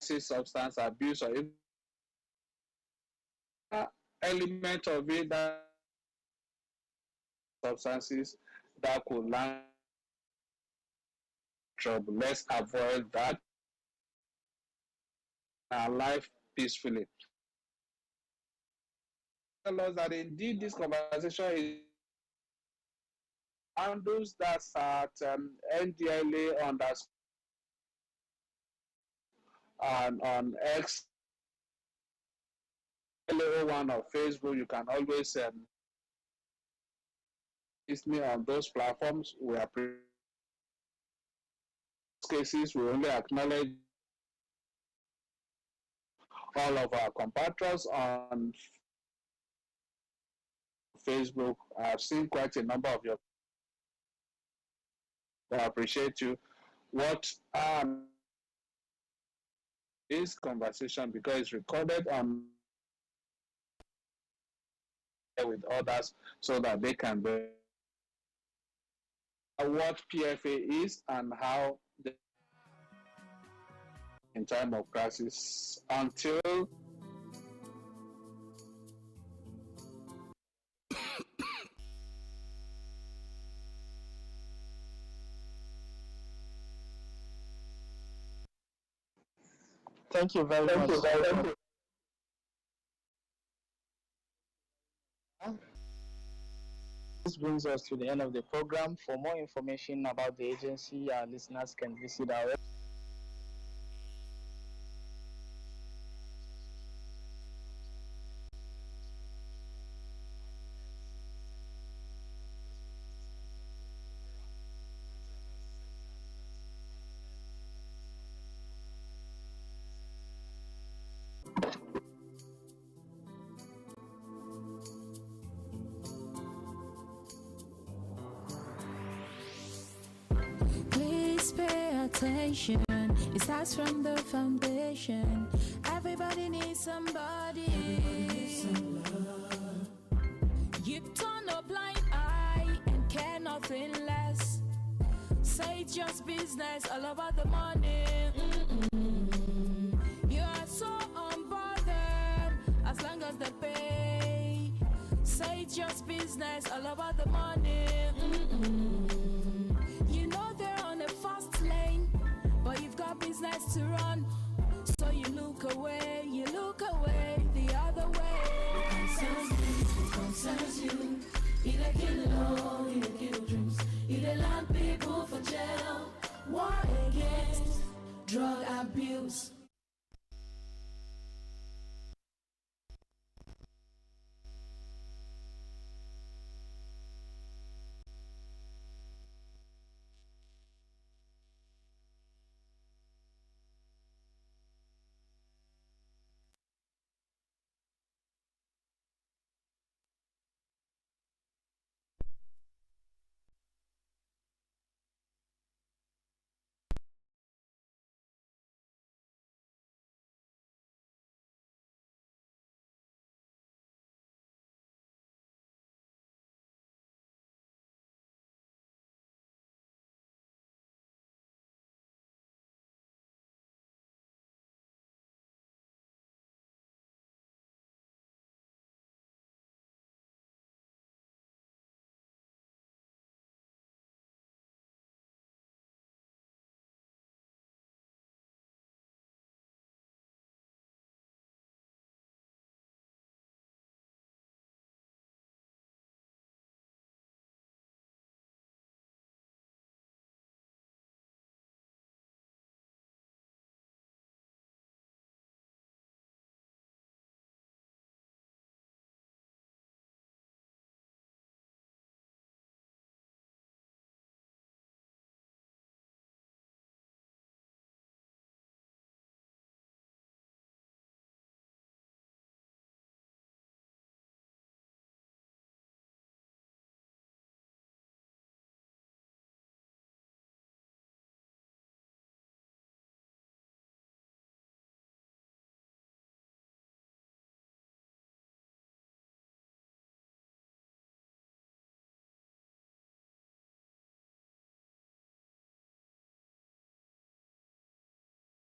substance abuse or even element of it that substances that could land trouble. Let's avoid that. Our life peacefully. Tell us that indeed this conversation is handles that's at NDLA and on X, LA01 or Facebook. You can always listen on those platforms. We are cases. We only acknowledge all of our compatriots on Facebook. I've seen quite a number of your. I appreciate you. What this conversation, because it's recorded on with others so that they can be what PFA is and how in time of crisis until Thank you very much. This brings us to the end of the program. For more information about the agency, our listeners can visit our website. Attention, it starts from the foundation. Everybody needs somebody. You turn a blind eye and care nothing less. Say it's just business, all about the money. You are so unbothered as long as they pay. Say it's just business, all about the money. You know they're on a fast lane, but you've got business to run. So you look away the other way. It concerns you. It'll kill it all, it'll kill dreams. It'll land people for jail. War against drug abuse.